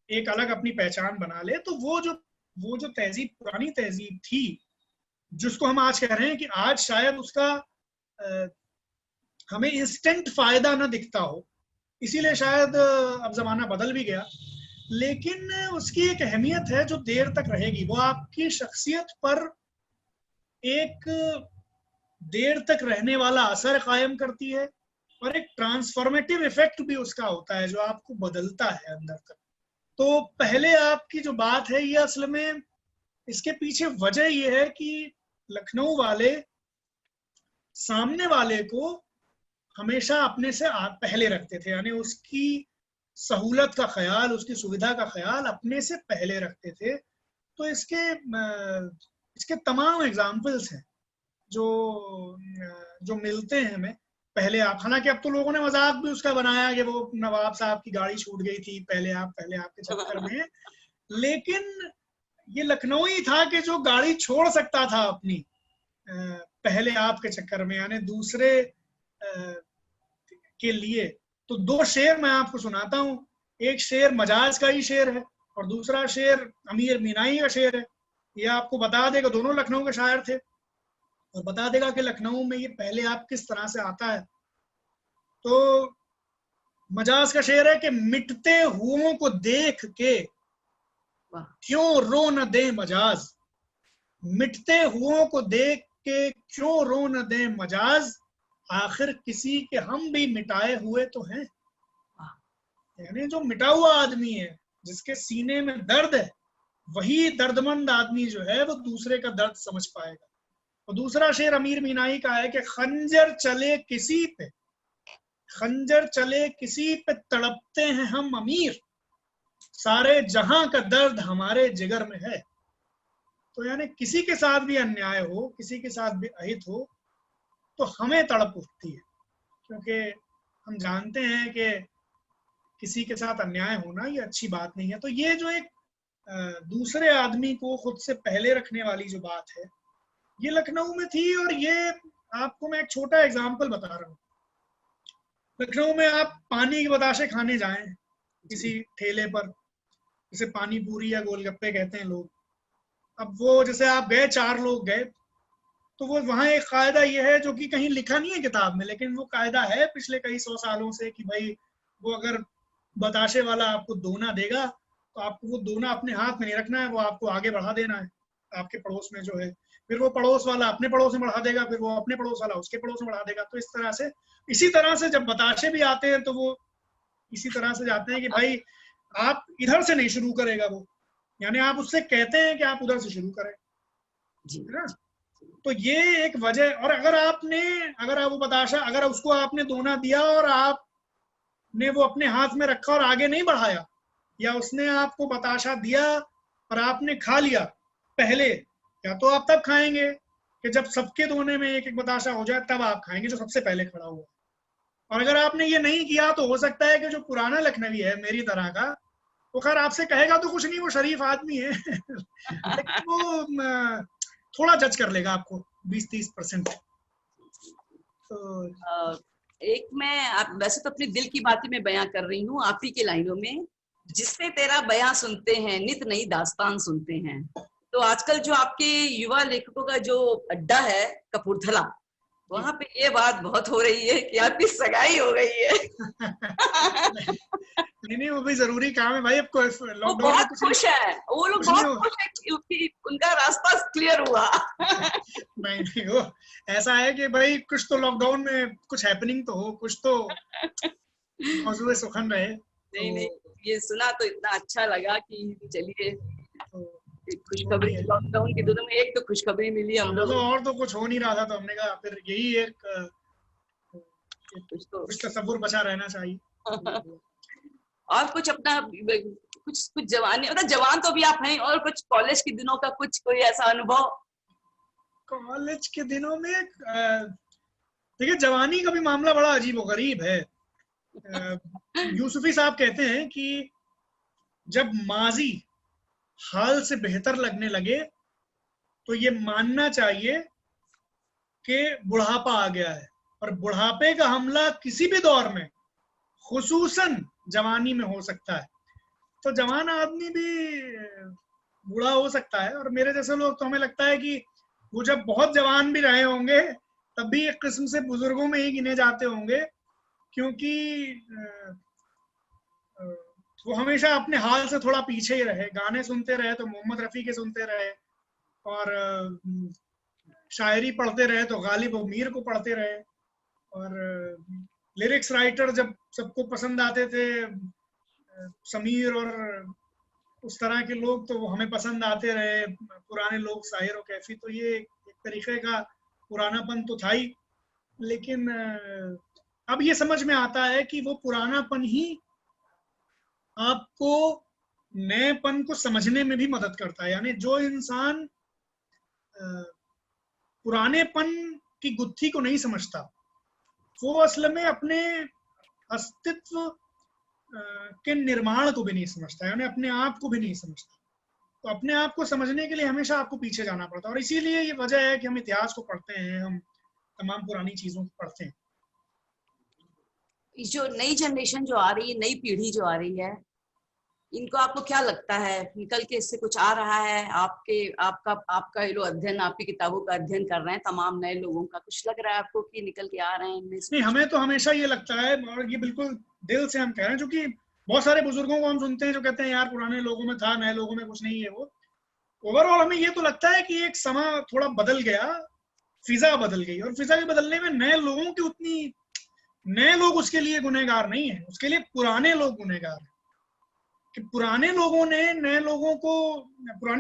एक अलग अपनी पहचान बना ले। तो वो जो तहजीब, पुरानी तहजीब थी, जिसको हम आज कह रहे हैं कि आज शायद उसका हमें इंस्टेंट फायदा ना दिखता हो, इसीलिए शायद अब जमाना बदल भी गया, लेकिन उसकी एक अहमियत है जो देर तक रहेगी। वो आपकी शख्सियत पर एक देर तक रहने वाला असर कायम करती है, और एक ट्रांसफॉर्मेटिव इफेक्ट भी उसका होता है जो आपको बदलता है अंदर तक। तो पहले आपकी जो बात है, ये असल में इसके पीछे वजह ये है कि लखनऊ वाले सामने वाले को हमेशा अपने से पहले रखते थे, यानी उसकी सहूलत का ख्याल, उसकी सुविधा का ख्याल अपने से पहले रखते थे। तो इसके तमाम एग्जाम्पल्स हैं जो मिलते हैं हमें। पहले आप, हालांकि अब तो लोगों ने मजाक भी उसका बनाया कि वो नवाब साहब की गाड़ी छूट गई थी, पहले आप के चक्कर में, लेकिन ये लखनऊ ही था कि जो गाड़ी छोड़ सकता था अपनी पहले आपके चक्कर में, यानी दूसरे के लिए। तो 2 शेर मैं आपको सुनाता हूँ। एक शेर मजाज का ही शेर है और दूसरा शेर अमीर मीनाई का शेर है। ये आपको बता देगा, दोनों लखनऊ के शायर थे, और बता देगा कि लखनऊ में ये पहले आप किस तरह से आता है। तो मजाज का शेर है कि मिटते हुओं को देख के क्यों रो न दे मजाज, मिटते हुओं को देख के क्यों रो न दे मजाज, आखिर किसी के हम भी मिटाए हुए तो हैं। यानी जो मिटा हुआ आदमी है, जिसके सीने में दर्द है, वही दर्दमंद आदमी जो है वो दूसरे का दर्द समझ पाएगा। और दूसरा शेर अमीर मीनाई का है कि खंजर चले किसी पे, खंजर चले किसी पे तड़पते हैं हम अमीर, सारे जहां का दर्द हमारे जिगर में है। तो यानी किसी के साथ भी अन्याय हो, किसी के साथ भी अहित हो, तो हमें तड़प उठती है, क्योंकि हम जानते हैं कि किसी के साथ अन्याय होना ये अच्छी बात नहीं है। तो ये जो एक दूसरे आदमी को खुद से पहले रखने वाली जो बात है, ये लखनऊ में थी। और ये आपको मैं एक छोटा एग्जाम्पल बता रहा हूँ। लखनऊ में आप पानी के बताशे खाने जाएं किसी ठेले पर, जैसे पानी पूरी या गोलगप्पे कहते हैं लोग। अब वो जैसे आप गए, 4 लोग गए, तो वो वहाँ एक कायदा ये है जो कि कहीं लिखा नहीं है किताब में, लेकिन वो कायदा है पिछले कई 100 सालों से कि भाई वो अगर बताशे वाला आपको दोना देगा तो आपको वो दोना अपने हाथ में नहीं रखना है, वो आपको आगे बढ़ा देना है आपके पड़ोस में जो है। फिर वो पड़ोस वाला अपने पड़ोस में बढ़ा देगा, फिर वो अपने पड़ोस वाला उसके पड़ोस में बढ़ा देगा। तो इस तरह से, इसी तरह से जब बताशे भी आते हैं तो वो इसी तरह से जाते हैं कि भाई आप इधर से नहीं शुरू करेगा वो, यानी आप उससे कहते हैं कि आप उधर से शुरू करें, है ना। तो ये एक वजह। और अगर आप वो बताशा, अगर उसको आपने दोना दिया और आपने वो अपने हाथ में रखा और आगे नहीं बढ़ाया, या उसने आपको बताशा दिया और आपने खा लिया पहले, या तो आप तब खाएंगे कि जब सबके दोने में एक एक बताशा हो जाए, तब आप खाएंगे जो सबसे पहले खड़ा हुआ। और अगर आपने ये नहीं किया तो हो सकता है कि जो पुराना लखनवी है मेरी तरह का, वो खैर आपसे कहेगा तो कुछ नहीं, वो शरीफ आदमी है लेकिन वो थोड़ा जज कर लेगा आपको 20-30%। तो एक मैं आप वैसे तो अपने दिल की बातें मैं बयां कर रही हूँ आप ही के लाइनों में, जिससे तेरा बयां सुनते हैं नित नई दास्तान सुनते हैं। तो आजकल जो आपके युवा लेखकों का जो अड्डा है कपूरथला, वहां पे ये बात बहुत हो रही है कि आपकी सगाई हो गई है नहीं, वो भी जरूरी काम है भाई। अब वो बहुत खुश है, वो लोग बहुत खुश है क्योंकि उनका रास्ता क्लियर हुआ नहीं, वो ऐसा है कि भाई कुछ तो लॉकडाउन में कुछ हैपनिंग तो हो, कुछ तो मौजूद सुखन रहे। नहीं, ये सुना तो इतना अच्छा लगा कि चलिए खुशखबरी, लॉकडाउन के दिनों में एक तो खुशखबरी मिली हम लोग। और तो कुछ हो नहीं रहा था, तो हमने कहा फिर यही एक कुछ तसव्वुर बचा रहना चाहिए और कुछ अपना कुछ जवानी, मतलब जवान तो भी आप हैं, और कुछ कॉलेज के दिनों का कुछ कोई ऐसा अनुभव? कॉलेज के दिनों में देखिए, जवानी का भी मामला बड़ा अजीब और गरीब है। यूसुफी साहब कहते हैं कि जब माजी हाल से बेहतर लगने लगे तो ये मानना चाहिए कि बुढ़ापा आ गया है। और बुढ़ापे का हमला किसी भी दौर में, खुसूसन जवानी में हो सकता है। तो जवान आदमी भी बूढ़ा हो सकता है। और मेरे जैसे लोग तो हमें लगता है कि वो जब बहुत जवान भी रहे होंगे तब भी एक किस्म से बुजुर्गों में ही गिने जाते होंगे, क्योंकि वो हमेशा अपने हाल से थोड़ा पीछे ही रहे। गाने सुनते रहे तो मोहम्मद रफ़ी के सुनते रहे, और शायरी पढ़ते रहे तो गालिब मीर को पढ़ते रहे, और लिरिक्स राइटर जब सबको पसंद आते थे, समीर और उस तरह के लोग, तो वो हमें पसंद आते रहे, पुराने लोग शायर और कैफी। तो ये एक तरीके का पुरानापन तो था ही, लेकिन अब ये समझ में आता है कि वो पुरानापन ही आपको नएपन को समझने में भी मदद करता है। यानी जो इंसान पुरानेपन की गुत्थी को नहीं समझता, वो असल में अपने अस्तित्व के निर्माण को भी नहीं समझता, यानी अपने आप को भी नहीं समझता। तो अपने आप को समझने के लिए हमेशा आपको पीछे जाना पड़ता है। और इसीलिए ये वजह है कि हम इतिहास को पढ़ते हैं, हम तमाम पुरानी चीजों को पढ़ते हैं। जो नई जनरेशन जो आ रही है, नई पीढ़ी जो आ रही है, इनको आपको क्या लगता है, निकल के इससे कुछ आ रहा है? आपका ये लोग अध्ययन, आपकी किताबों का अध्ययन कर रहे हैं, तमाम नए लोगों का, कुछ लग रहा है आपको कि निकल के आ रहे हैं इनमें से? नहीं, हमें तो हमेशा ये लगता है, और ये बिल्कुल दिल से हम कह रहे हैं, क्योंकि बहुत सारे बुजुर्गों को हम सुनते हैं जो कहते हैं यार पुराने लोगों में था, नए लोगों में कुछ नहीं है। वो ओवरऑल हमें ये तो लगता है कि एक समा थोड़ा बदल गया, फिजा बदल गई, और फिजा के बदलने में नए लोगों की उतनी, नए लोग उसके लिए गुनहगार नहीं है, उसके लिए पुराने लोग गुनहगार हैं। कि पुराने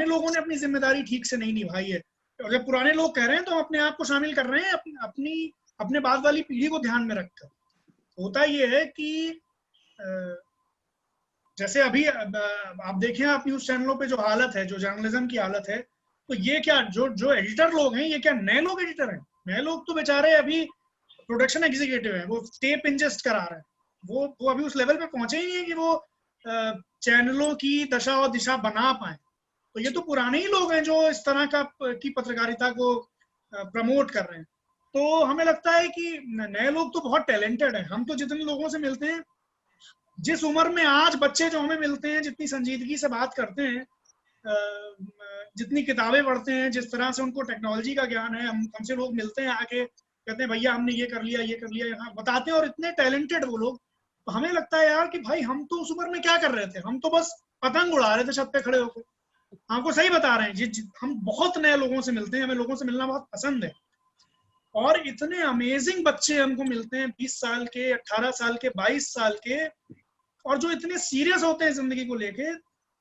लोगों ने अपनी जिम्मेदारी ठीक से नहीं निभाई है। और जब पुराने लोग कह रहे हैं तो हम अपने आप को शामिल कर रहे हैं अपने बाद वाली पीढ़ी को ध्यान में रखकर। होता ये है कि जैसे अभी आप देखें, आप न्यूज चैनलों पे जो हालत है, जो जर्नलिज्म की हालत है, तो ये क्या जो एडिटर लोग हैं, ये क्या नए लोग एडिटर हैं? नए लोग तो बेचारे अभी प्रोडक्शन एग्जीक्यूटिव हैं, वो टेप इंजेस्ट करा रहे हैं, वो अभी उस लेवल पे पहुंचे ही नहीं है कि वो चैनलों की दशा और दिशा बना पाए। तो ये तो पुराने ही लोग हैं जो इस तरह की पत्रकारिता को प्रमोट कर रहे हैं। तो हमें लगता है कि नए लोग तो बहुत टैलेंटेड हैं। हम तो जितने लोगों से मिलते हैं, जिस उम्र में आज बच्चे जो हमें मिलते हैं, जितनी संजीदगी से बात करते हैं, जितनी किताबें पढ़ते हैं, जिस तरह से उनको टेक्नोलॉजी का ज्ञान है, हमसे लोग मिलते हैं, आके कहते हैं भैया हमने ये कर लिया यहाँ बताते हैं, और इतने टैलेंटेड वो लोग। तो हमें लगता है यार कि भाई हम तो उस उम्र में क्या कर रहे थे, हम तो बस पतंग उड़ा रहे थे छत पे खड़े होकर। आपको सही बता रहे हैं, हम बहुत नए लोगों से मिलते हैं, हमें लोगों से मिलना बहुत पसंद है, और इतने अमेजिंग बच्चे हमको मिलते हैं, 20 साल के, 18 साल के, 22 साल के, और जो इतने सीरियस होते हैं जिंदगी को लेके।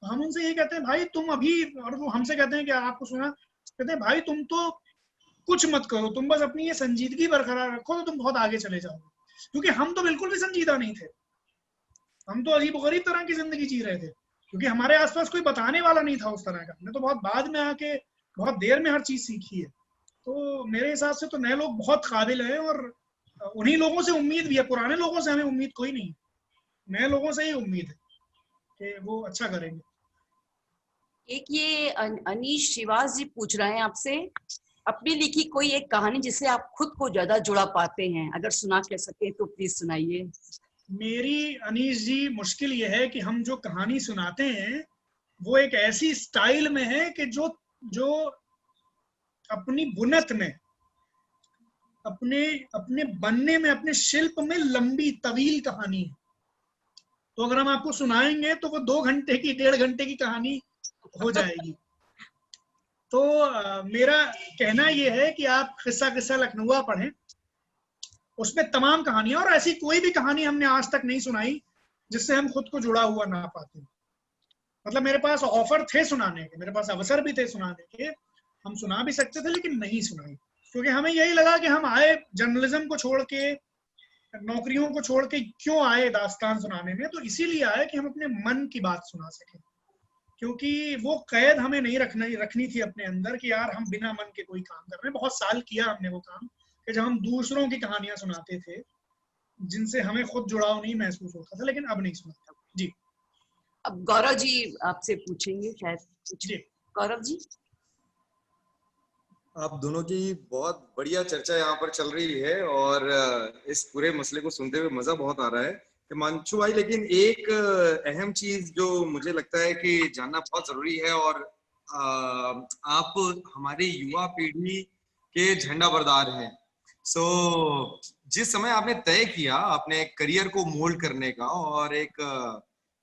हम उनसे ये कहते हैं भाई तुम अभी, और वो हमसे कहते हैं कि आपको सुना, कहते हैं भाई तुम तो कुछ मत करो, तुम बस अपनी ये संजीदगी बरकरार रखो तो तुम बहुत आगे चले जाओगे। क्योंकि हम तो बिल्कुल भी संजीदा नहीं थे, हम तो अजीब गरीब तरह की जिंदगी जी रहे थे, क्योंकि हमारे आसपास कोई बताने वाला नहीं था उस तरह का। हमने तो बहुत बाद में आके, बहुत देर में हर चीज सीखी है। तो मेरे हिसाब से तो नए लोग बहुत काबिल हैं, और उन्हीं लोगों से उम्मीद भी है। पुराने लोगों से हमें उम्मीद कोई नहीं, नए लोगों से ही उम्मीद है कि वो अच्छा करेंगे। एक ये अनीश श्रीवास जी पूछ रहे हैं आपसे, अपनी लिखी कोई एक कहानी जिससे आप खुद को ज्यादा जुड़ा पाते हैं, अगर सुना कह सके तो प्लीज सुनाइए। मेरी अनीश जी मुश्किल ये है कि हम जो कहानी सुनाते हैं वो एक ऐसी स्टाइल में है कि जो अपनी बुनत में, अपने बनने में, अपने शिल्प में लंबी तवील कहानी है। तो अगर हम आपको सुनाएंगे तो वो 2 घंटे की, 1.5 घंटे की कहानी हो जाएगी। तो मेरा कहना ये है कि आप किस्सा लखनऊआ पढ़ें, उसमें तमाम कहानियां, और ऐसी कोई भी कहानी हमने आज तक नहीं सुनाई जिससे हम खुद को जुड़ा हुआ ना पाते। मतलब मेरे पास ऑफर थे सुनाने के, मेरे पास अवसर भी थे सुनाने के, हम सुना भी सकते थे, लेकिन नहीं सुनाई, क्योंकि हमें यही लगा कि हम आए जर्नलिज्म को छोड़ के, नौकरियों को छोड़ के क्यों आए दास्तान सुनाने में। तो इसीलिए आए कि हम अपने मन की बात सुना सकें, क्योंकि वो कैद हमें नहीं रखनी थी अपने अंदर कि यार हम बिना मन के कोई काम कर रहे हैं। बहुत साल किया हमने वो काम कि जब हम दूसरों की कहानियां सुनाते थे जिनसे हमें खुद जुड़ाव नहीं महसूस होता था, लेकिन अब नहीं सुनाता। जी, अब गौरव जी आपसे पूछेंगे शायद। जी गौरव जी। आप दोनों की बहुत बढ़िया चर्चा यहाँ पर चल रही है, और इस पूरे मसले को सुनते हुए मजा बहुत आ रहा है। हिमांशु भाई, लेकिन एक अहम चीज जो मुझे लगता है कि जानना बहुत जरूरी है, और आप हमारी युवा पीढ़ी के झंडा बरदार हैं। सो जिस समय आपने तय किया अपने करियर को मोल्ड करने का, और एक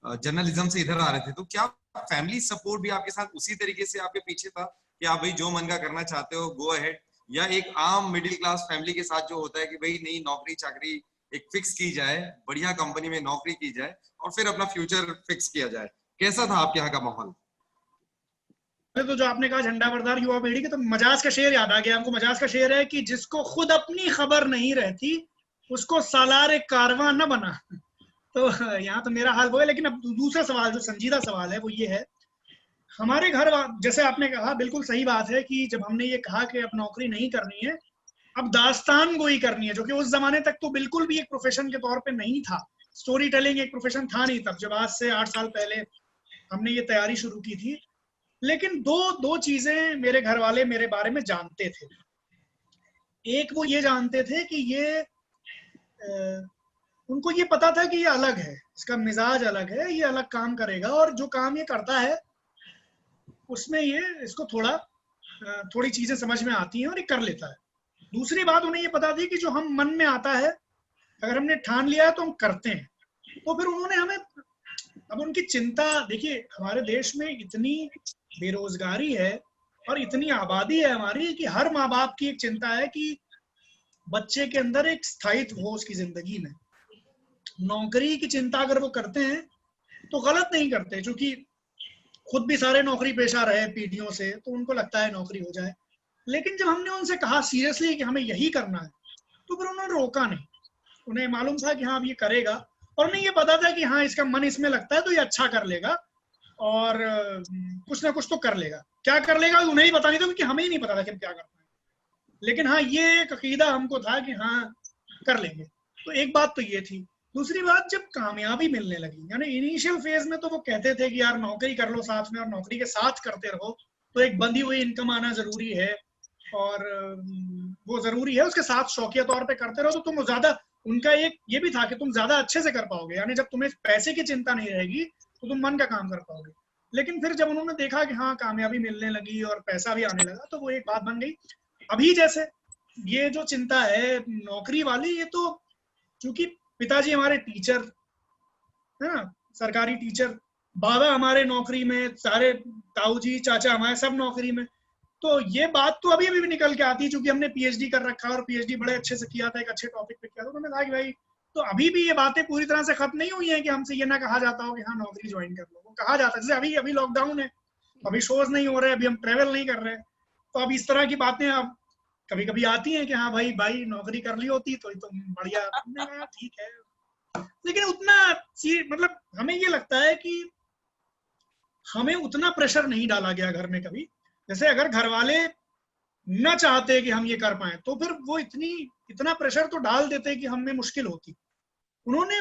जर्नलिज्म से इधर आ रहे थे, तो क्या फैमिली सपोर्ट भी आपके साथ उसी तरीके से आपके पीछे था कि आप भाई जो मन का करना चाहते हो गो अहेड, या एक आम मिडिल क्लास फैमिली के साथ जो होता है कि भाई नहीं, नौकरी चाकरी एक फिक्स की जाए, बढ़िया कंपनी में नौकरी की जाए और फिर अपना फ्यूचर फिक्स किया जाए, कैसा था आपके यहाँ का माहौल? तो जो आपने कहा झंडा बरदार युवा पीढ़ी के, तो मजाज का शेर याद आ गया हमको। मजाज का शेर है कि जिसको खुद अपनी खबर नहीं रहती उसको सालार कारवां न बना। तो यहाँ तो मेरा हाल वो है। लेकिन अब दूसरा सवाल, जो संजीदा सवाल है, वो ये है, हमारे घर, जैसे आपने कहा बिल्कुल सही बात है कि जब हमने ये कहा कि अब नौकरी नहीं करनी है, अब दास्तान गोई करनी है, जो कि उस जमाने तक तो बिल्कुल भी एक प्रोफेशन के तौर पे नहीं था। स्टोरी टेलिंग एक प्रोफेशन था नहीं तब, जब आज से 8 साल पहले हमने ये तैयारी शुरू की थी। लेकिन दो चीजें मेरे घर वाले मेरे बारे में जानते थे। एक, वो ये जानते थे कि ये उनको ये पता था कि ये अलग है, इसका मिजाज अलग है, ये अलग काम करेगा, और जो काम ये करता है उसमें इसको थोड़ी चीजें समझ में आती हैं और ये कर लेता है। दूसरी बात, उन्हें ये पता थी कि जो हम मन में आता है, अगर हमने ठान लिया है तो हम करते हैं। तो फिर उन्होंने हमें, अब उनकी चिंता देखिए, हमारे देश में इतनी बेरोजगारी है और इतनी आबादी है हमारी कि हर माँ बाप की एक चिंता है कि बच्चे के अंदर एक स्थायित्व हो उसकी जिंदगी में। नौकरी की चिंता अगर वो करते हैं तो गलत नहीं करते, क्योंकि खुद भी सारे नौकरी पेशा रहे पीढ़ियों से, तो उनको लगता है नौकरी हो जाए। लेकिन जब हमने उनसे कहा सीरियसली कि हमें यही करना है, तो फिर उन्होंने रोका नहीं। उन्हें मालूम था कि हाँ अब ये करेगा, और उन्हें ये पता था कि हाँ इसका मन इसमें लगता है तो ये अच्छा कर लेगा, और कुछ ना कुछ तो कर लेगा। क्या कर लेगा उन्हें ही पता नहीं था, क्योंकि हमें ही नहीं पता था कि हम क्या कर पाएंगे। लेकिन हाँ ये एक अकीदा हमको था कि हाँ कर लेंगे। तो एक बात तो ये थी। दूसरी बात, जब कामयाबी मिलने लगी, यानी इनिशियल फेज में तो वो कहते थे कि यार नौकरी कर लो साथ में, और नौकरी के साथ करते रहो, तो एक बंधी हुई इनकम आना जरूरी है, और वो जरूरी है, उसके साथ शौकिया तौर पे करते रहो तो तुम ज्यादा, उनका एक ये भी था कि तुम ज्यादा अच्छे से कर पाओगे, यानी जब तुम्हें पैसे की चिंता नहीं रहेगी तो तुम मन का काम कर पाओगे। लेकिन फिर जब उन्होंने देखा कि हाँ कामयाबी मिलने लगी और पैसा भी आने लगा, तो वो एक बात बन गई। अभी जैसे ये जो चिंता है नौकरी वाली, ये तो क्योंकि पिताजी हमारे टीचर है ना, सरकारी टीचर, बाबा हमारे नौकरी में, सारे ताऊ जी चाचा हमारे सब नौकरी में, तो ये बात तो अभी भी निकल के आती, क्योंकि हमने पीएचडी कर रखा और पीएचडी बड़े अच्छे से किया था, एक अच्छे टॉपिक पे किया था। तो मैंने कहा कि भाई, तो अभी भी ये बातें पूरी तरह से खत्म नहीं हुई हैं कि हमसे ये ना कहा जाता हो कि हाँ नौकरी ज्वाइन कर लो। वो कहा जाता है, जैसे अभी अभी लॉकडाउन है, अभी शोज नहीं हो रहे, अभी हम ट्रेवल नहीं कर रहे, तो अब इस तरह की बातें अब कभी कभी आती हैं कि हाँ भाई नौकरी कर ली होती तो तुम बढ़िया, ठीक है। लेकिन उतना मतलब हमें ये लगता है कि हमें उतना प्रेशर नहीं डाला गया घर में कभी। जैसे अगर घर वाले न चाहते कि हम ये कर पाए, तो फिर वो इतना प्रेशर तो डाल देते कि हमें मुश्किल होती। उन्होंने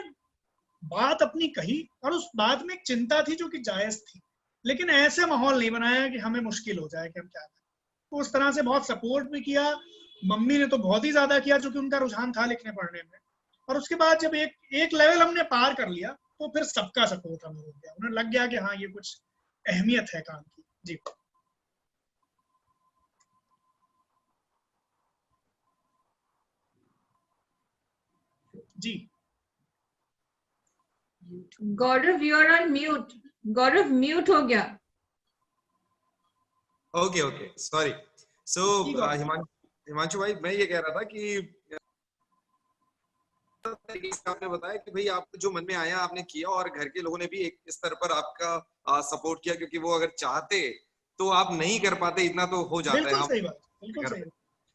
बात अपनी कही, और उस बात में एक चिंता थी जो कि जायज थी, लेकिन ऐसे माहौल नहीं बनाया कि हमें मुश्किल हो जाए कि हम क्या करें। तो उस तरह से बहुत सपोर्ट भी किया। मम्मी ने तो बहुत ही ज्यादा किया, क्योंकि उनका रुझान था लिखने पढ़ने में। और उसके बाद जब एक लेवल हमने पार कर लिया, तो फिर सबका सपोर्ट हमें हो गया। उन्हें लग गया कि हाँ ये कुछ अहमियत है काम की। जी जी। Gaurav you are on mute. Gaurav mute हो गया। Okay okay sorry. So Himanshu भाई, मैं ये कह रहा था कि आपने बताया कि भाई आपको जो मन में आया आपने किया, और घर के लोगों ने भी एक स्तर पर आपका सपोर्ट किया, क्योंकि वो अगर चाहते तो आप नहीं कर पाते, इतना तो हो जाता है। बिल्कुल सही बात, बिल्कुल सही।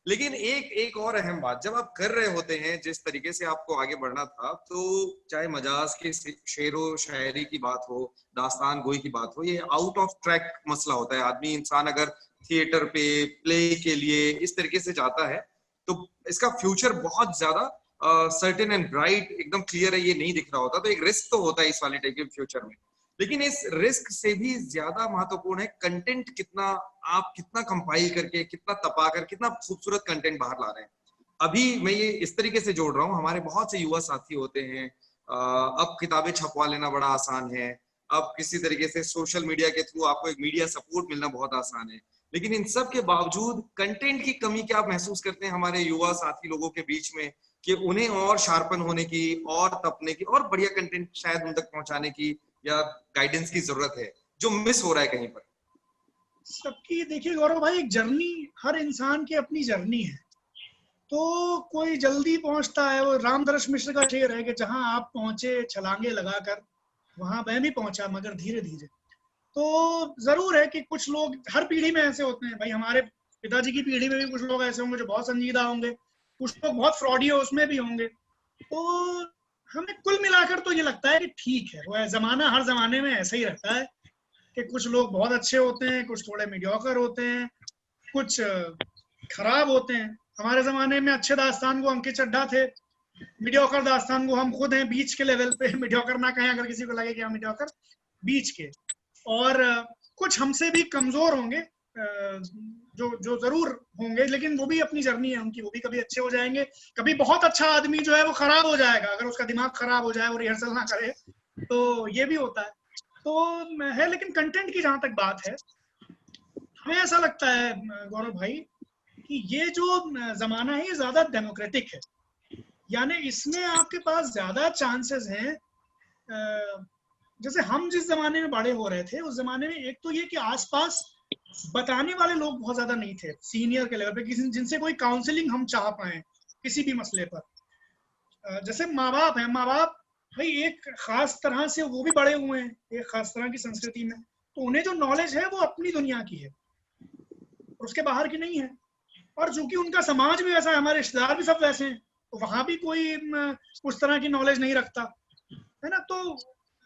लेकिन एक और अहम बात, जब आप कर रहे होते हैं जिस तरीके से आपको आगे बढ़ना था, तो चाहे मजाज के शेरो शायरी की बात हो, दास्तान गोई की बात हो, ये आउट ऑफ ट्रैक मसला होता है। आदमी इंसान अगर थिएटर पे प्ले के लिए इस तरीके से जाता है, तो इसका फ्यूचर बहुत ज्यादा सर्टेन एंड ब्राइट एकदम क्लियर है, ये नहीं दिख रहा होता। तो एक रिस्क तो होता है इस वाले टाइप के फ्यूचर में, लेकिन इस रिस्क से भी ज्यादा महत्वपूर्ण है कंटेंट कितना, आप कितना कंपाइल करके, कितना तपा कर, कितना खूबसूरत कंटेंट बाहर ला रहे हैं। अभी मैं ये इस तरीके से जोड़ रहा हूँ, हमारे बहुत से युवा साथी होते हैं, अब किताबें छपवा लेना बड़ा आसान है, अब किसी तरीके से सोशल मीडिया के थ्रू आपको एक मीडिया सपोर्ट मिलना बहुत आसान है। लेकिन इन सब के बावजूद कंटेंट की कमी क्या आप महसूस करते हैं हमारे युवा साथी लोगों के बीच में, कि उन्हें और शार्पन होने की, और तपने की, और बढ़िया कंटेंट शायद उन तक पहुंचाने की या गाइडेंस की जरूरत है, जो मिस हो रहा है कहीं पर? सबकी देखिए गौरव भाई, एक जर्नी, हर इंसान की अपनी जर्नी है। तो कोई जल्दी पहुंचता है, वो रामदर्श मिश्र का शेर है कि जहां आप पहुंचे छलांगे लगाकर, वहां मैं भी पहुंचा मगर धीरे धीरे। तो जरूर है कि कुछ लोग हर पीढ़ी में ऐसे होते हैं भाई। हमारे पिताजी की पीढ़ी में भी कुछ लोग ऐसे होंगे जो बहुत संजीदा होंगे, कुछ लोग बहुत फ्रॉडी है उसमें भी होंगे। तो हमें कुल मिलाकर तो ये लगता है कि ठीक है, वो जमाना हर जमाने में ऐसा ही रहता है कि कुछ लोग बहुत अच्छे होते हैं, कुछ थोड़े मीडियोकर होते हैं, कुछ खराब होते हैं। हमारे जमाने में अच्छे दास्तान को अंकित चड्ढा थे, मीडियोकर दास्तान को हम खुद हैं, बीच के लेवल पे। मीडियोकर ना कहें अगर किसी को लगे कि हम मीडियोकर, बीच के। और कुछ हमसे भी कमजोर होंगे, जो जरूर होंगे, लेकिन वो भी अपनी जर्नी है उनकी, वो भी कभी अच्छे हो जाएंगे। कभी बहुत अच्छा आदमी जो है वो खराब हो जाएगा, अगर उसका दिमाग खराब हो जाए, वो रिहर्सल ना करे, तो ये भी होता है। तो है, लेकिन कंटेंट की जहां तक बात है, हमें ऐसा लगता है गौरव भाई कि ये जो जमाना है ये ज्यादा डेमोक्रेटिक है। यानी इसमें आपके पास ज्यादा चांसेस हैं। जैसे हम जिस जमाने में बड़े हो रहे थे, उस जमाने में एक तो ये कि आसपास बताने वाले लोग बहुत ज्यादा नहीं थे सीनियर के लेवल पे, किसी जिनसे कोई काउंसलिंग हम चाह पाए किसी भी मसले पर। जैसे माँ बाप हैं, माँ बाप भाई एक खास तरह से वो भी बड़े हुए हैं, एक खास तरह की संस्कृति में, तो उन्हें जो नॉलेज है वो अपनी दुनिया की है और उसके बाहर की नहीं है। और चूंकि उनका समाज भी वैसा है, हमारे रिश्तेदार भी सब वैसे हैं, तो वहां भी कोई उस तरह की नॉलेज नहीं रखता है ना। तो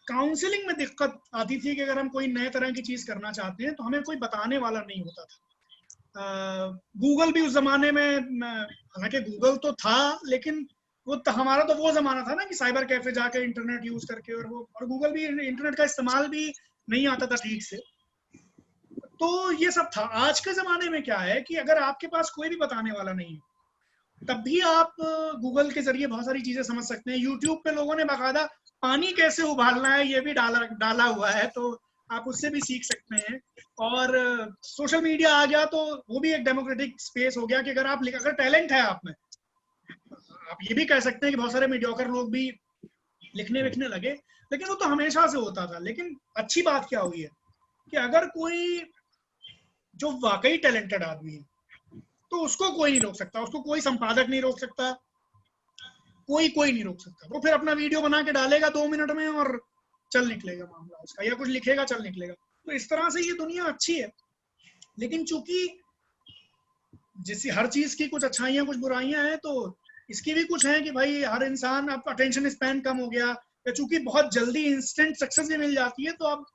काउंसलिंग में दिक्कत आती थी कि अगर हम कोई नए तरह की चीज करना चाहते हैं तो हमें कोई बताने वाला नहीं होता था। गूगल भी उस जमाने में, हालांकि गूगल तो था लेकिन वो हमारा तो वो जमाना था ना कि साइबर कैफे जाके इंटरनेट यूज करके, और गूगल भी, इंटरनेट का इस्तेमाल भी नहीं आता था ठीक से। तो ये सब था। आज के जमाने में क्या है कि अगर आपके पास कोई भी बताने वाला नहीं है, तब भी आप गूगल के जरिए बहुत सारी चीजें समझ सकते हैं। यूट्यूब पे लोगों ने बाकायदा पानी कैसे उबालना है ये भी डाला हुआ है, तो आप उससे भी सीख सकते हैं। और सोशल मीडिया आ गया तो वो भी एक डेमोक्रेटिक स्पेस हो गया कि अगर टैलेंट है आप में, आप ये भी कह सकते हैं कि बहुत सारे मीडियोकर लोग भी लिखने विखने लगे, लेकिन वो तो हमेशा से होता था। लेकिन अच्छी बात क्या हुई है कि अगर कोई जो वाकई टैलेंटेड आदमी है तो उसको कोई नहीं रोक सकता, उसको कोई संपादक नहीं रोक सकता, कोई नहीं रोक सकता। वो फिर अपना वीडियो बना के डालेगा 2 मिनट में और चल निकलेगा मामला उसका, या कुछ लिखेगा चल निकलेगा। तो इस तरह से ये दुनिया अच्छी है। लेकिन चूंकि जैसे हर चीज की कुछ अच्छाइयां कुछ बुराइयां हैं, तो इसकी भी कुछ है कि भाई हर इंसान, अब अटेंशन स्पैन कम हो गया, या चूंकि बहुत जल्दी इंस्टेंट सक्सेस भी मिल जाती है, तो अब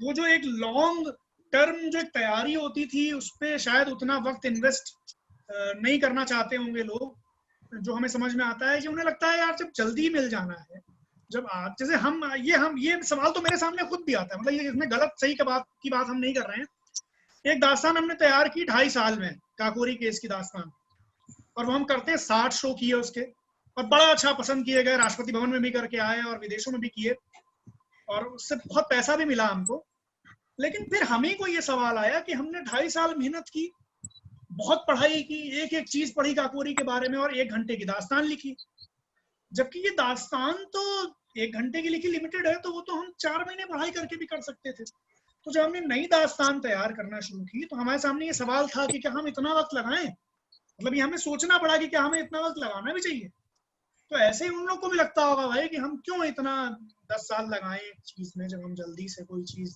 वो जो एक लॉन्ग टर्म जो एक तैयारी होती थी उस पर शायद उतना वक्त इन्वेस्ट नहीं करना चाहते होंगे लोग। जो हमें समझ में आता है कि उन्हें लगता है यार जब जल्दी मिल जाना है, जब आप जैसे हम ये सवाल तो मेरे सामने खुद भी आता है, मतलब ये इसमें गलत सही की बात हम नहीं कर रहे हैं। एक दास्तान हमने तैयार की 2.5 साल में, काकोरी केस की दास्तान, और वो हम करते हैं 60 शो किए उसके, और बड़ा अच्छा पसंद किए गए, राष्ट्रपति भवन में भी करके आए और विदेशों में भी किए, और उससे बहुत पैसा भी मिला हमको। लेकिन फिर हमें को ये सवाल आया कि हमने 2.5 साल मेहनत की, बहुत पढ़ाई की, एक एक चीज पढ़ी काकोरी के बारे में, और 1 घंटे की दास्तान लिखी। जबकि ये दास्तान तो 1 घंटे की लिखी लिमिटेड है, तो वो तो हम 4 महीने पढ़ाई करके भी कर सकते थे। तो जब हमने नई दास्तान तैयार करना शुरू की तो हमारे सामने ये सवाल था कि क्या हम इतना वक्त लगाएं, मतलब ये हमें सोचना पड़ा कि क्या हमें इतना वक्त लगाना भी चाहिए। तो ऐसे ही उन लोग को भी लगता होगा भाई कि हम क्यों इतना 10 साल लगाएं एक चीज में, जब हम जल्दी से कोई चीज,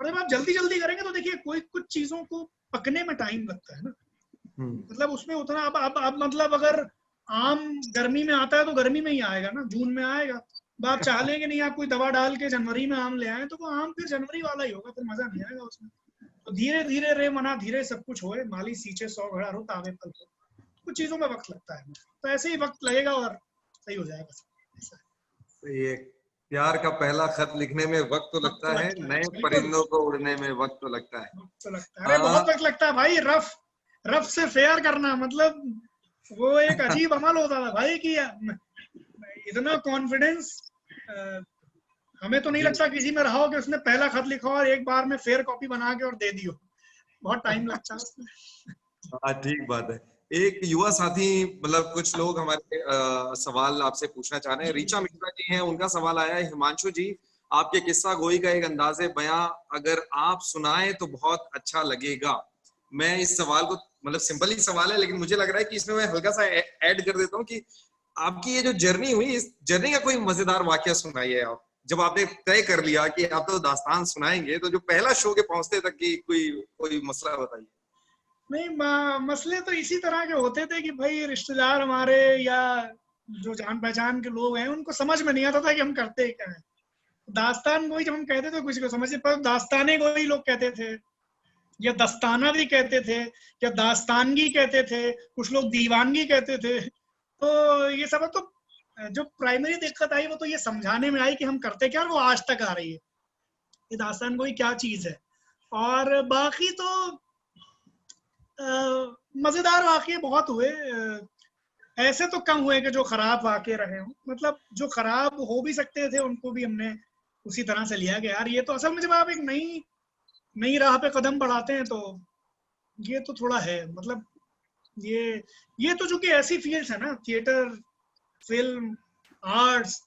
और जब आप जल्दी करेंगे तो देखिए कोई कुछ चीजों को पकने में टाइम लगता है ना, मतलब उसमें उतना अब मतलब अगर आम गर्मी में आता है तो गर्मी में ही आएगा ना, जून में आएगा। अब आप चाह लेंगे नहीं आप कोई दवा डाल के जनवरी में आम ले आए, तो वो आम फिर जनवरी वाला ही होगा, फिर मजा नहीं आएगा उसमें। तो धीरे धीरे रे मना धीरे सब कुछ होए, माली सींचे 100 घड़ा रो तावे फल हो। कुछ चीजों में वक्त लगता है, तो ऐसे ही वक्त लगेगा और सही हो जाएगा। ये प्यार का पहला खत लिखने में वक्त तो लगता है, नए परिंदों को उड़ने में वक्त तो लगता है। वक्त तो लगता है, अरे बहुत वक्त लगता है भाई। रफ से फेयर करना, मतलब वो एक अजीब अमल होता था भाई कि इतना कॉन्फिडेंस हमें तो नहीं लगता किसी में रहा हो कि उसने पहला खत लिखा और एक बार में फेयर कॉपी बना के और दे दियो, बहुत टाइम लगता है उसमें। हाँ ठीक बात है। एक युवा साथी, मतलब कुछ लोग हमारे सवाल आपसे पूछना चाह रहे हैं। ऋचा मिश्रा जी हैं, उनका सवाल आया है, हिमांशु जी आपके किस्सा गोई का एक अंदाजे बयां अगर आप सुनाएं तो बहुत अच्छा लगेगा। मैं इस सवाल को, मतलब सिंपल ही सवाल है लेकिन मुझे लग रहा है कि इसमें मैं हल्का सा ऐड कर देता हूँ कि आपकी ये जो जर्नी हुई, इस जर्नी का कोई मजेदार वाकया सुनाइए आप। जब आपने तय कर लिया कि आप तो दास्तान सुनाएंगे, तो जो पहला शो के पहुंचते तक की कोई मसला बताइए। नहीं, मसले तो इसी तरह के होते थे कि भाई रिश्तेदार हमारे या जो जान पहचान के लोग हैं उनको समझ में नहीं आता था कि हम करते क्या है। दास्तान गोई जब हम कहते थे कुछ को समझ, पर दास्ताने गोई लोग कहते थे, या दस्ताना भी कहते थे, या दास्तानगी कहते थे, कुछ लोग दीवानगी कहते थे। तो ये सब तो जो प्राइमरी दिक्कत आई वो तो ये समझाने में आई कि हम करते क्या, और वो आज तक आ रही है ये दास्तान गोई क्या चीज है। और बाकी तो मजेदार वाकये बहुत हुए, ऐसे तो कम हुए कि जो खराब वाकये रहे हों। मतलब जो खराब हो भी सकते थे उनको भी हमने उसी तरह से लिया कि यार ये तो असल में जब आप एक नई राह पे कदम बढ़ाते हैं तो ये तो थोड़ा है, मतलब ये तो चूंकि ऐसी फील्ड्स है ना, थिएटर, फिल्म, आर्ट्स,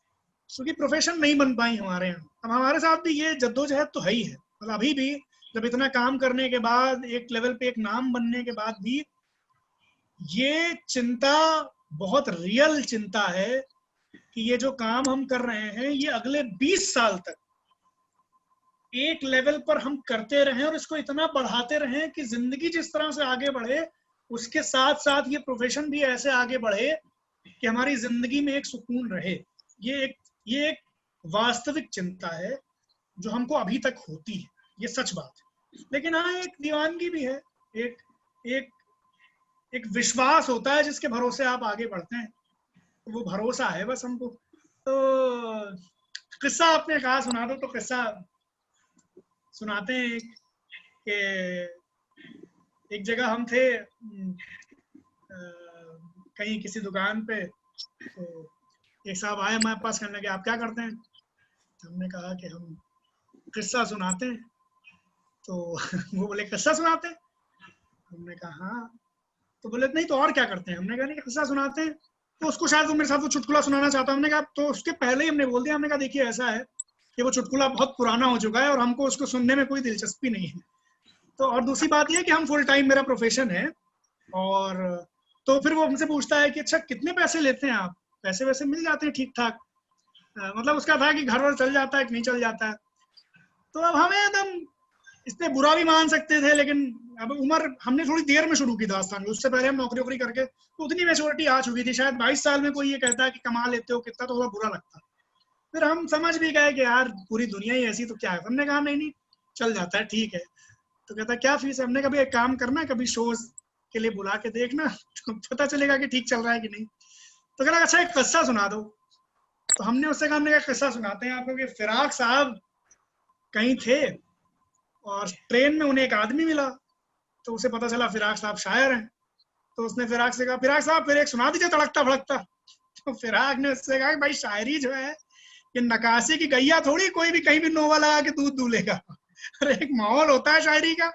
क्योंकि प्रोफेशन नहीं बन पाई हमारे यहाँ। अब हमारे साथ भी ये जद्दोजहद तो है ही है, मतलब अभी भी जब इतना काम करने के बाद, एक लेवल पे एक नाम बनने के बाद भी ये चिंता बहुत रियल चिंता है कि ये जो काम हम कर रहे हैं ये अगले 20 साल तक एक लेवल पर हम करते रहें और इसको इतना बढ़ाते रहें कि जिंदगी जिस तरह से आगे बढ़े उसके साथ साथ ये प्रोफेशन भी ऐसे आगे बढ़े कि हमारी जिंदगी में एक सुकून रहे। ये एक वास्तविक चिंता है जो हमको अभी तक होती है, ये सच बात है। लेकिन हाँ, एक दीवानगी भी है, एक विश्वास होता है जिसके भरोसे आप आगे बढ़ते हैं, तो वो भरोसा है बस हमको। तो किस्सा आपने कहा सुना दो, तो किस्सा सुनाते हैं कि एक जगह हम थे कहीं किसी दुकान पे, तो एक साहब आए हमारे पास, कहने लगे आप क्या करते हैं? हमने कहा कि हम किस्सा सुनाते हैं। तो वो बोले किस्सा सुनाते हैं? हमने कहा हाँ। तो बोले नहीं तो और क्या करते हैं? हमने कहा नहीं किस्सा सुनाते हैं। तो उसको शायद वो मेरे साथ वो चुटकुला सुनाना चाहता। हमने कहा तो उसके पहले ही हमने बोल दिया, हमने कहा देखिए ऐसा है कि वो चुटकुला बहुत पुराना हो चुका है और हमको उसको सुनने में कोई दिलचस्पी नहीं है। तो और दूसरी बात ये कि हम फुल टाइम मेरा प्रोफेशन है। और तो फिर वो हमसे पूछता है कि अच्छा कितने पैसे लेते हैं आप? पैसे वैसे मिल जाते हैं ठीक ठाक, मतलब उसका था कि घर वर चल जाता है कि नहीं चल जाता है। तो अब हमें एकदम इस पे बुरा भी मान सकते थे, लेकिन अब उम्र हमने थोड़ी देर में शुरू की दास्तान, उससे पहले हम नौकरी वोकरी करके तो उतनी मैच्योरिटी आ चुकी थी। शायद 22 साल में कोई ये कहता है कि कमा लेते हो कितना, तो थोड़ा बुरा लगता। फिर हम समझ भी गए कि यार पूरी दुनिया ही ऐसी, तो क्या है। हमने कहा नहीं चल जाता है, ठीक है। तो कहता क्या फीस है? हमने कभी एक काम करना, कभी शोज के लिए बुला के देखना, तो पता चलेगा कि ठीक चल रहा है कि नहीं। तो कहना अच्छा एक किस्सा सुना दो। तो हमने उससे कहा, हमने कहा किस्सा सुनाते हैं आपको कि फिराक साहब कहीं थे और ट्रेन में उन्हें एक आदमी मिला, तो उसे पता चला फिराक साहब शायर हैं। तो उसने फिराक से कहा फिराक साहब फिर एक सुना दीजिए तड़कता भड़कता। तो फिराक ने उससे कहा भाई शायरी जो है ये नकाशी की गैया थोड़ी कोई भी कहीं भी नोवा लगा के दूध दूलेगा, अरे एक माहौल होता है शायरी का।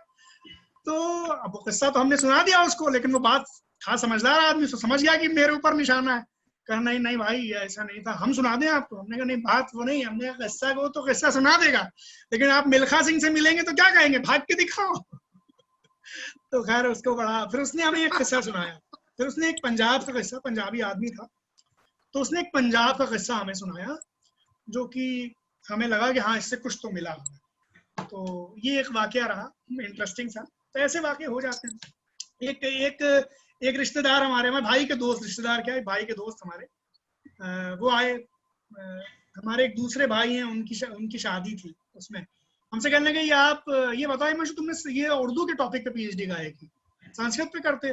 तो अब किस्सा तो हमने सुना दिया उसको, लेकिन वो बात था समझदार आदमी, तो समझ गया कि मेरे ऊपर निशाना है। कहा नहीं नहीं भाई ऐसा नहीं था, हम सुना दें आपको। हमने कहा नहीं बात वो नहीं, हमने कहा किस्सा को तो किस्सा सुना देगा, लेकिन आप मिल्खा सिंह से मिलेंगे तो क्या कहेंगे, भाग के दिखाओ। तो खैर उसको बड़ा, फिर उसने हमें एक किस्सा सुनाया। फिर उसने एक पंजाब का किस्सा, पंजाबी आदमी था, तो उसने एक पंजाब का किस्सा हमें सुनाया जो कि हमें लगा कि हाँ इससे कुछ तो मिला हमें। तो ये एक वाकया रहा इंटरेस्टिंग सा। तो ऐसे वाकये हो जाते हैं। एक रिश्तेदार हमारे भाई के दोस्त, रिश्तेदार क्या है भाई के दोस्त हमारे, वो आए, हमारे एक दूसरे भाई हैं, उनकी शादी थी। उसमें हमसे कहने लगे आप ये बताओ हिमांशु तुमने ये उर्दू के टॉपिक पे पीएचडी का है कि संस्कृत पे करते?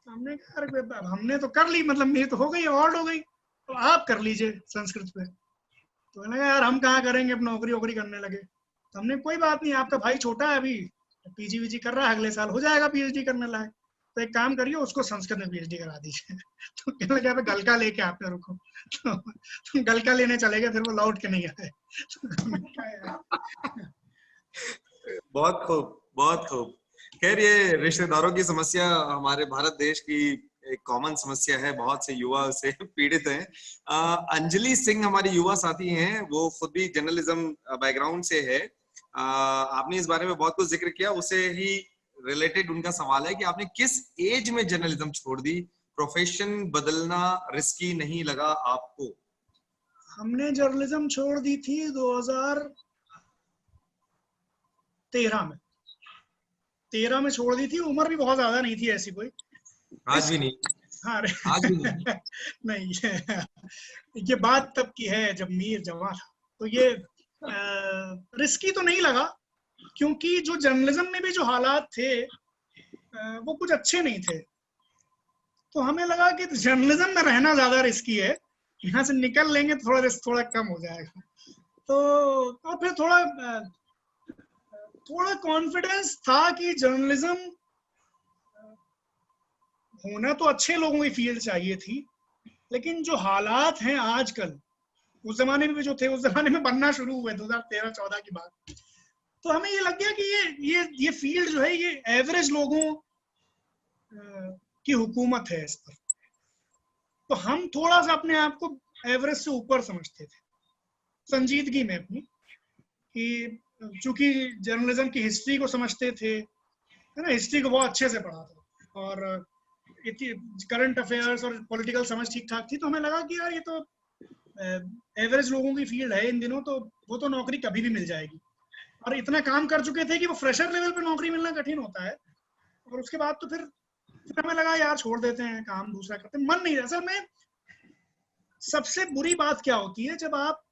हमने कहा हमने तो कर ली, मतलब मेरी तो हो गई, अवार्ड हो गई, तो आप कर लीजिए संस्कृत पे। तो कहने लगा यार हम कहाँ करेंगे, अब नौकरी वोकरी करने लगे। तो हमने कोई बात नहीं, आपका भाई छोटा है अभी, पीजी वीजी कर रहा है, अगले साल हो जाएगा पीएचडी करने लायक, तो एक काम करिए उसको संस्कृत में पीएचडी करा दीजिए। तो कहने लगे गलका लेके आते रुको। तो गलका लेने चले गए, फिर वो लौट के नहीं आए। बहुत खूब, बहुत खूब। खैर ये रिश्तेदारों की समस्या हमारे भारत देश की एक कॉमन समस्या है, बहुत से युवा से पीड़ित हैं। अंजलि सिंह हमारी युवा साथी हैं, वो खुद भी जर्नलिज्म बैकग्राउंड से है। आपने इस बारे में बहुत कुछ जिक्र किया, उसे ही रिलेटेड उनका सवाल है कि आपने किस एज में जर्नलिज्म छोड़ दी? प्रोफेशन बदलना रिस्की नहीं लगा आपको? हमने जर्नलिज्म छोड़ दी थी 2013 में छोड़ दी थी। उम्र भी बहुत ज्यादा नहीं थी ऐसी कोई, आज भी नहीं। हाँ आज भी नहीं। नहीं ये बात तब की है जब मीर जवान था। तो ये रिस्की तो नहीं लगा, क्योंकि जो जर्नलिज्म में भी जो हालात थे वो कुछ अच्छे नहीं थे। तो हमें लगा कि जर्नलिज्म में रहना ज्यादा रिस्की है, यहाँ से निकल लेंगे तो थोड़ा रिस्क थोड़ा कम हो जाएगा। तो और फिर थोड़ा कॉन्फिडेंस था कि जर्नलिज्म होना तो अच्छे लोगों की फील्ड चाहिए थी, लेकिन जो हालात हैं आजकल, उस जमाने में भी जो थे उस जमाने में बनना शुरू हुए 2013-14 की बात। तो हमें ये लग गया कि ये फील्ड जो है ये एवरेज लोगों की हुकूमत है इस पर। तो हम थोड़ा सा अपने आप को एवरेज से ऊपर समझते थे संजीदगी में अपनी, कि चूंकि जर्नलिज्म की हिस्ट्री को समझते थे, है ना, हिस्ट्री को बहुत अच्छे से पढ़ा था और करंट अफेयर्स और पॉलिटिकल समझ ठीक ठाक थी। तो हमें लगा कि यार ये तो एवरेज लोगों की फील्ड है इन दिनों, तो वो तो नौकरी कभी भी मिल जाएगी। और इतना काम कर चुके थे कि वो फ्रेशर लेवल पे नौकरी मिलना कठिन होता है। और उसके बाद तो फिर हमें लगा यार छोड़ देते हैं, काम दूसरा करते हैं, मन नहीं। असल में सबसे बुरी बात क्या होती है, जब आप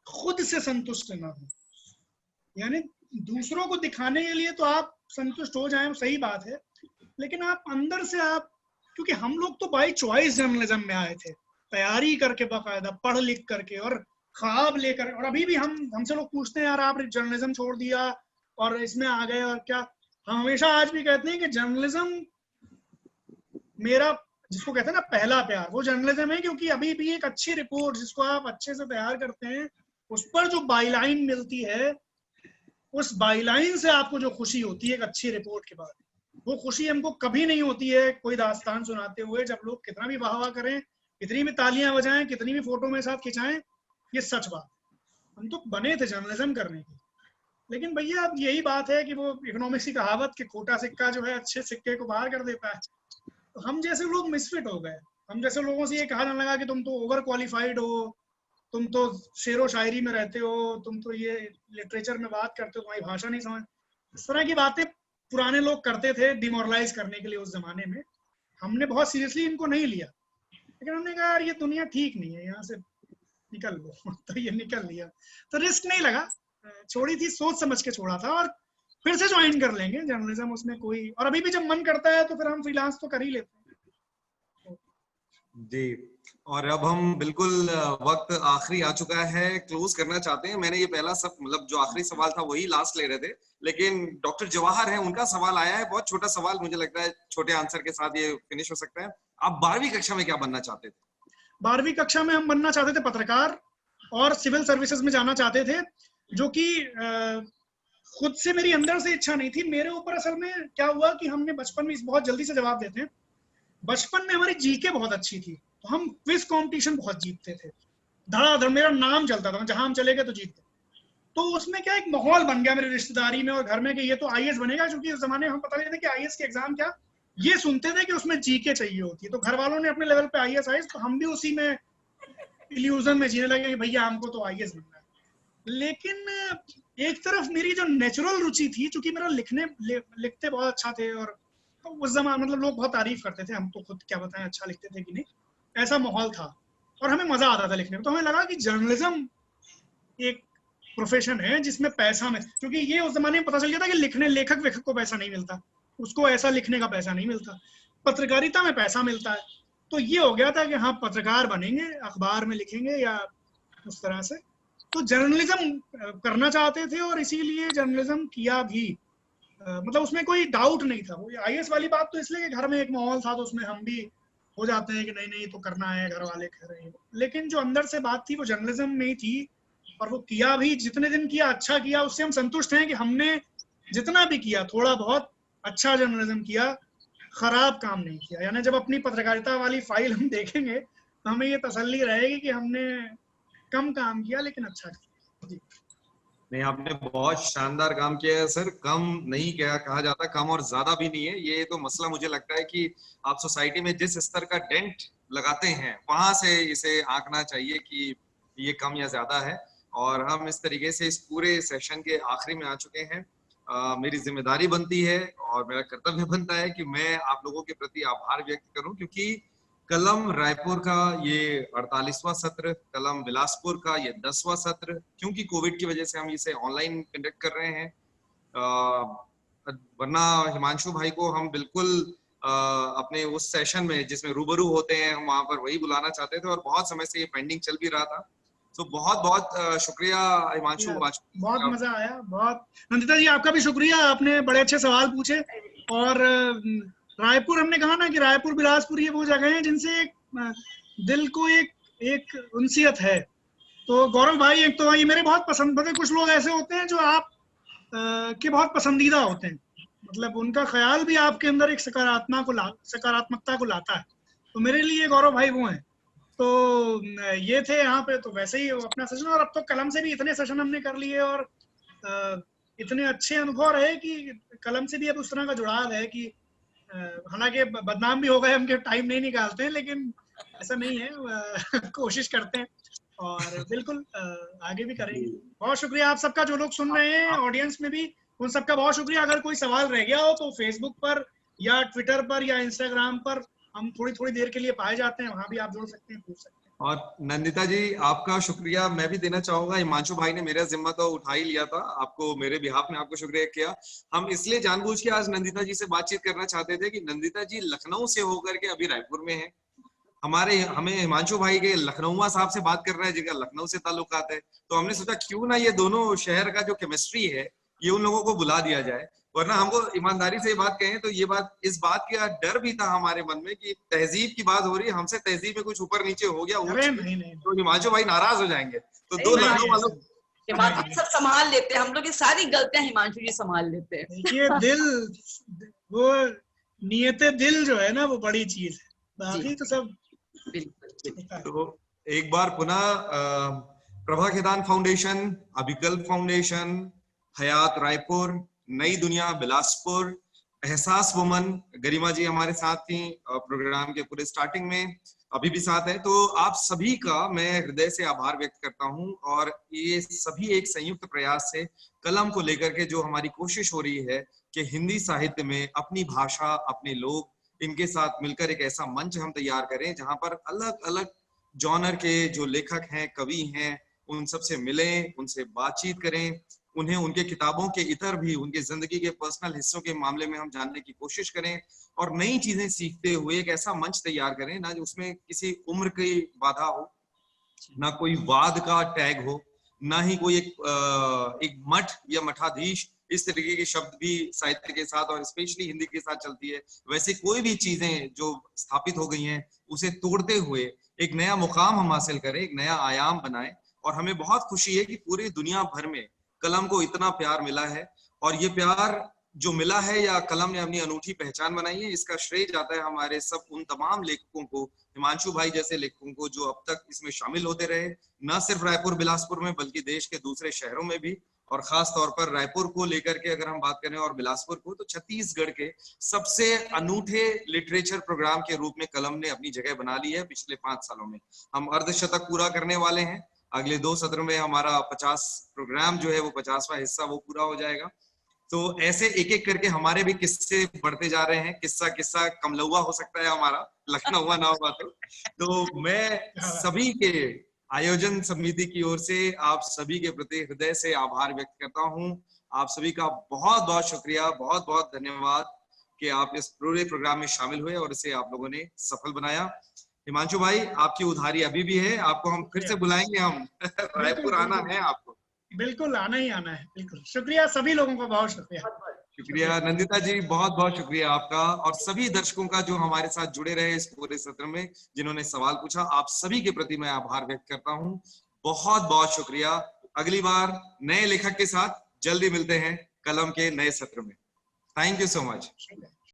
खुद से संतुष्ट ना हो। यानी दूसरों को दिखाने के लिए तो आप संतुष्ट हो जाएं, सही बात है, लेकिन आप अंदर से आप, क्योंकि हम लोग तो बाई चॉइस जर्नलिज्म में आए थे, तैयारी करके बाकायदा पढ़ लिख करके और ख्वाब लेकर, और अभी भी हमसे लोग पूछते हैं यार आप जर्नलिज्म छोड़ दिया और इसमें आ गए और क्या। हम हमेशा आज भी कहते हैं कि जर्नलिज्म मेरा, जिसको कहते हैं ना पहला प्यार, वो जर्नलिज्म है। क्योंकि अभी भी एक अच्छी रिपोर्ट जिसको आप अच्छे से तैयार करते हैं, उस पर जो बाईलाइन मिलती है, उस बाईलाइन से आपको जो खुशी होती है एक अच्छी रिपोर्ट के बाद, वो खुशी हमको कभी नहीं होती है कोई दास्तान सुनाते हुए। जब लोग कितना भी वाह वाह करें, कितनी भी तालियां बजाएं, कितनी भी फोटो में साथ खिंचाएं, ये सच बात। हम तो बने थे जर्नलिज्म करने की, लेकिन भैया अब यही बात है कि वो इकोनॉमिक्स की कहावत कि खोटा सिक्का जो है अच्छे सिक्के को बाहर कर देता है। तो हम जैसे लोग मिसफिट हो गए। हम जैसे लोगों से ये कहा जाने लगा कि तुम तो ओवर क्वालिफाइड हो, तुम तो शेरो शायरी में रहते हो, तुम तो ये लिटरेचर में बात करते हो, तुम्हारी भाषा नहीं समझ। इस तरह की बातें पुराने लोग करते थे डिमोरलाइज करने के लिए उस जमाने में। हमने बहुत सीरियसली इनको नहीं लिया, लेकिन हमने कहा यार ये दुनिया ठीक नहीं है, यहाँ से निकल लो। तो ये निकल लिया, तो रिस्क नहीं लगा, छोड़ी थी, सोच समझ के छोड़ा था। और फिर से ज्वाइन कर लेंगे जर्नलिज्म, उसमें कोई, और अभी भी जब मन करता है तो फिर हम फ्रीलांस तो कर ही लेते हैं। जी, और अब हम बिल्कुल वक्त आखिरी आ चुका है, क्लोज करना चाहते हैं। मैंने ये पहला सब मतलब जो आखिरी सवाल था वही लास्ट ले रहे थे, लेकिन डॉक्टर जवाहर हैं, उनका सवाल आया है, बहुत छोटा सवाल, मुझे लगता है छोटे आंसर के साथ ये फिनिश हो सकता है। आप 12वीं कक्षा में क्या बनना चाहते थे? 12वीं कक्षा में हम बनना चाहते थे पत्रकार, और सिविल सर्विसेज में जाना चाहते थे, जो कि खुद से मेरी अंदर से इच्छा नहीं थी। मेरे ऊपर असल में क्या हुआ कि हमने बचपन में, बहुत जल्दी से जवाब देते हैं, बचपन में हमारी जीके बहुत अच्छी थी, तो हम क्विज कंपटीशन बहुत जीतते थे, धड़ाधड़ मेरा नाम चलता था, जहां हम चले गए तो जीतते। तो उसमें क्या एक माहौल बन गया मेरी रिश्तेदारी में और घर में कि ये तो आईएएस बनेगा, क्योंकि उस जमाने हम पता नहीं था कि आईएएस के एग्जाम क्या, ये सुनते थे कि उसमें जीके चाहिए होती है। तो घर वालों ने अपने लेवल पे आईएएस आई, तो हम भी उसी में इल्यूजन में जीने लगे कि भैया हमको तो आईएएस बनना है। लेकिन एक तरफ मेरी जो नेचुरल रुचि थी, चूंकि मेरा लिखते बहुत अच्छा थे, और तो उस जमाने मतलब लोग बहुत तारीफ करते थे, हम तो खुद क्या बताएं अच्छा लिखते थे कि नहीं, ऐसा माहौल था और हमें मजा आता था लिखने में। तो हमें लगा कि जर्नलिज्म एक प्रोफेशन है जिसमें पैसा में, क्योंकि ये उस जमाने में पता चल गया था कि लेखक को पैसा नहीं मिलता, उसको ऐसा लिखने का पैसा नहीं मिलता, पत्रकारिता में पैसा मिलता है। तो ये हो गया था कि हाँ पत्रकार बनेंगे, अखबार में लिखेंगे या उस तरह से। तो जर्नलिज्म करना चाहते थे और इसीलिए जर्नलिज्म किया भी। मतलब उसमें कोई डाउट नहीं था। वो आईएएस वाली बात तो इसलिए कि घर में एक माहौल था, तो उसमें हम भी हो जाते हैं कि नहीं नहीं तो करना है, घर वाले कह रहे हैं। लेकिन जो अंदर से बात थी वो जर्नलिज्म में ही थी, और वो किया भी, जितने दिन किया अच्छा किया, उससे हम संतुष्ट हैं कि हमने जितना भी किया थोड़ा बहुत अच्छा जर्नलिज्म किया, खराब काम नहीं किया। यानी जब अपनी पत्रकारिता वाली फाइल हम देखेंगे तो हमें ये तसल्ली रहेगी कि हमने कम काम किया लेकिन अच्छा किया। जी नहीं, आपने बहुत शानदार काम किया है सर। कम नहीं कहा जाता, कम और ज्यादा भी नहीं है। ये तो मसला मुझे लगता है कि आप सोसाइटी में जिस स्तर का डेंट लगाते हैं वहां से इसे आंकना चाहिए कि ये कम या ज्यादा है। और हम इस तरीके से इस पूरे सेशन के आखिरी में आ चुके हैं। मेरी जिम्मेदारी बनती है और मेरा कर्तव्य बनता है कि मैं आप लोगों के प्रति आभार व्यक्त करूं, क्योंकि कलम रायपुर का ये 48वां सत्र, कलम बिलासपुर का ये 10वां सत्र, क्योंकि कोविड की वजह से हम इसे ऑनलाइन कंडक्ट कर रहे हैं। वरना हिमांशु भाई को हम बिल्कुल अपने उस सेशन में जिसमें रूबरू होते हैं हम वहां पर वही बुलाना चाहते थे, और बहुत समय से ये पेंडिंग चल भी रहा था। तो बहुत बहुत शुक्रिया हिमांशु। बहुत मजा आया, बहुत। नंदिता जी आपका भी शुक्रिया, आपने बड़े अच्छे सवाल पूछे। और रायपुर, हमने कहा ना कि रायपुर बिलासपुर ये वो जगह है जिनसे दिल को एक उनसियत है। तो गौरव भाई, एक तो ये मेरे बहुत पसंद, मतलब कुछ लोग ऐसे होते हैं जो आप के बहुत पसंदीदा होते हैं, मतलब उनका ख्याल भी आपके अंदर एक सकारात्मकता को लाता है। तो मेरे लिए गौरव भाई वो हैं। तो ये थे यहाँ पे, तो वैसे ही अपना सेशन, और अब तो कलम से भी इतने सेशन हमने कर लिए और इतने अच्छे अनुभव रहे कि कलम से भी अब उस तरह का जुड़ाव है कि हालांकि बदनाम भी हो गए, हम टाइम नहीं निकालते हैं, लेकिन ऐसा नहीं है, कोशिश करते हैं और बिल्कुल आगे भी करेंगे। बहुत शुक्रिया आप सबका, जो लोग सुन रहे हैं ऑडियंस में भी, उन सबका बहुत शुक्रिया। अगर कोई सवाल रह गया हो तो फेसबुक पर या ट्विटर पर या इंस्टाग्राम पर हम थोड़ी देर के लिए पाए जाते हैं, वहां भी आप जुड़ सकते हैं, पूछ सकते हैं। और नंदिता जी आपका शुक्रिया मैं भी देना चाहूंगा। हिमांशु भाई ने मेरा जिम्मा तो उठा ही लिया था, आपको मेरे बिहाफ में आपको शुक्रिया किया। हम इसलिए जानबूझ के आज नंदिता जी से बातचीत करना चाहते थे कि नंदिता जी लखनऊ से होकर के अभी रायपुर में है। हमें हिमांशु भाई के लखनऊआ साहब से बात कर रहे हैं जिनका लखनऊ से ताल्लुकात है, तो हमने सोचा क्यों ना ये दोनों शहर का जो केमिस्ट्री है ये उन लोगों को बुला दिया जाए। वरना हमको ईमानदारी से ये बात कहें तो इस बात का डर भी था हमारे मन में कि तहजीब की बात हो रही है, हमसे तहजीब में कुछ ऊपर नीचे हो गया नहीं। तो हिमांशु भाई नाराज हो जाएंगे। तो दो लखनऊ वालों हिमांशु जी सब संभाल लेते हैं, हम लोग की सारी गलतियां हिमांशु जी संभाल लेते हैं। देखिए वो नियते दिल जो है ना वो बड़ी चीज है, बाकी तो सब बिल्कुल। तो एक बार पुनः प्रभा खेतान फाउंडेशन, अभिकल्प फाउंडेशन, हयात रायपुर, नई दुनिया बिलासपुर, एहसास वुमन, गरिमा जी हमारे साथ थी प्रोग्राम के पूरे स्टार्टिंग में, अभी भी साथ है। तो आप सभी का मैं हृदय से आभार व्यक्त करता हूं। और ये सभी एक संयुक्त प्रयास से कलम को लेकर के जो हमारी कोशिश हो रही है कि हिंदी साहित्य में अपनी भाषा, अपने लोग, इनके साथ मिलकर एक ऐसा मंच हम तैयार करें जहां पर अलग अलग जॉनर के जो लेखक हैं, कवि हैं, उन सबसे मिलें, उनसे बातचीत करें, उन्हें उनके किताबों के इतर भी उनके जिंदगी के पर्सनल हिस्सों के मामले में हम जानने की कोशिश करें और नई चीजें सीखते हुए एक ऐसा मंच तैयार करें ना उसमें किसी उम्र की बाधा हो, ना कोई वाद का टैग हो, ना ही कोई एक मठ या मठाधीश इस तरीके के शब्द भी साहित्य के साथ और स्पेशली हिंदी के साथ चलती है। वैसे कोई भी चीजें जो स्थापित हो गई हैं उसे तोड़ते हुए एक नया मुकाम हम हासिल करें, एक नया आयाम बनाएं। और हमें बहुत खुशी है कि पूरी दुनिया भर में कलम को इतना प्यार मिला है और ये प्यार जो मिला है या कलम ने अपनी अनूठी पहचान बनाई है, इसका श्रेय जाता है हमारे सब उन तमाम लेखकों को, हिमांशु भाई जैसे लेखकों को जो अब तक इसमें शामिल होते रहे, न सिर्फ रायपुर बिलासपुर में बल्कि देश के दूसरे शहरों में भी। और खास तौर पर रायपुर को लेकर के अगर हम बात करें और बिलासपुर को, तो छत्तीसगढ़ के सबसे अनूठे लिटरेचर प्रोग्राम के रूप में कलम ने अपनी जगह बना ली है। पिछले 5 सालों में हम अर्धशतक पूरा करने वाले हैं। अगले 2 सत्र में हमारा 50 प्रोग्राम जो है वो 50वां हिस्सा वो पूरा हो जाएगा। तो ऐसे एक एक करके हमारे भी किस्से बढ़ते जा रहे हैं। किस्सा कमलौआ हो सकता है हमारा, लखनऊआ ना होगा तो मैं सभी के आयोजन समिति की ओर से आप सभी के प्रति हृदय से आभार व्यक्त करता हूं। आप सभी का बहुत बहुत शुक्रिया, बहुत बहुत धन्यवाद कि आप इस पूरे प्रोग्राम में शामिल हुए और इसे आप लोगों ने सफल बनाया। हिमांशु भाई आपकी उधारी अभी भी है, आपको हम फिर से बुलाएंगे, हम रायपुर आना है आपको। बिल्कुल आना ही आना है, बिल्कुल। शुक्रिया सभी लोगों का, बहुत शुक्रिया। शुक्रिया नंदिता जी, बहुत बहुत शुक्रिया आपका और सभी दर्शकों का जो हमारे साथ जुड़े रहे इस पूरे सत्र में, जिन्होंने सवाल पूछा, आप सभी के प्रति मैं आभार व्यक्त करता हूं। बहुत बहुत शुक्रिया। अगली बार नए लेखक के साथ जल्दी मिलते हैं कलम के नए सत्र में। Thank you so much.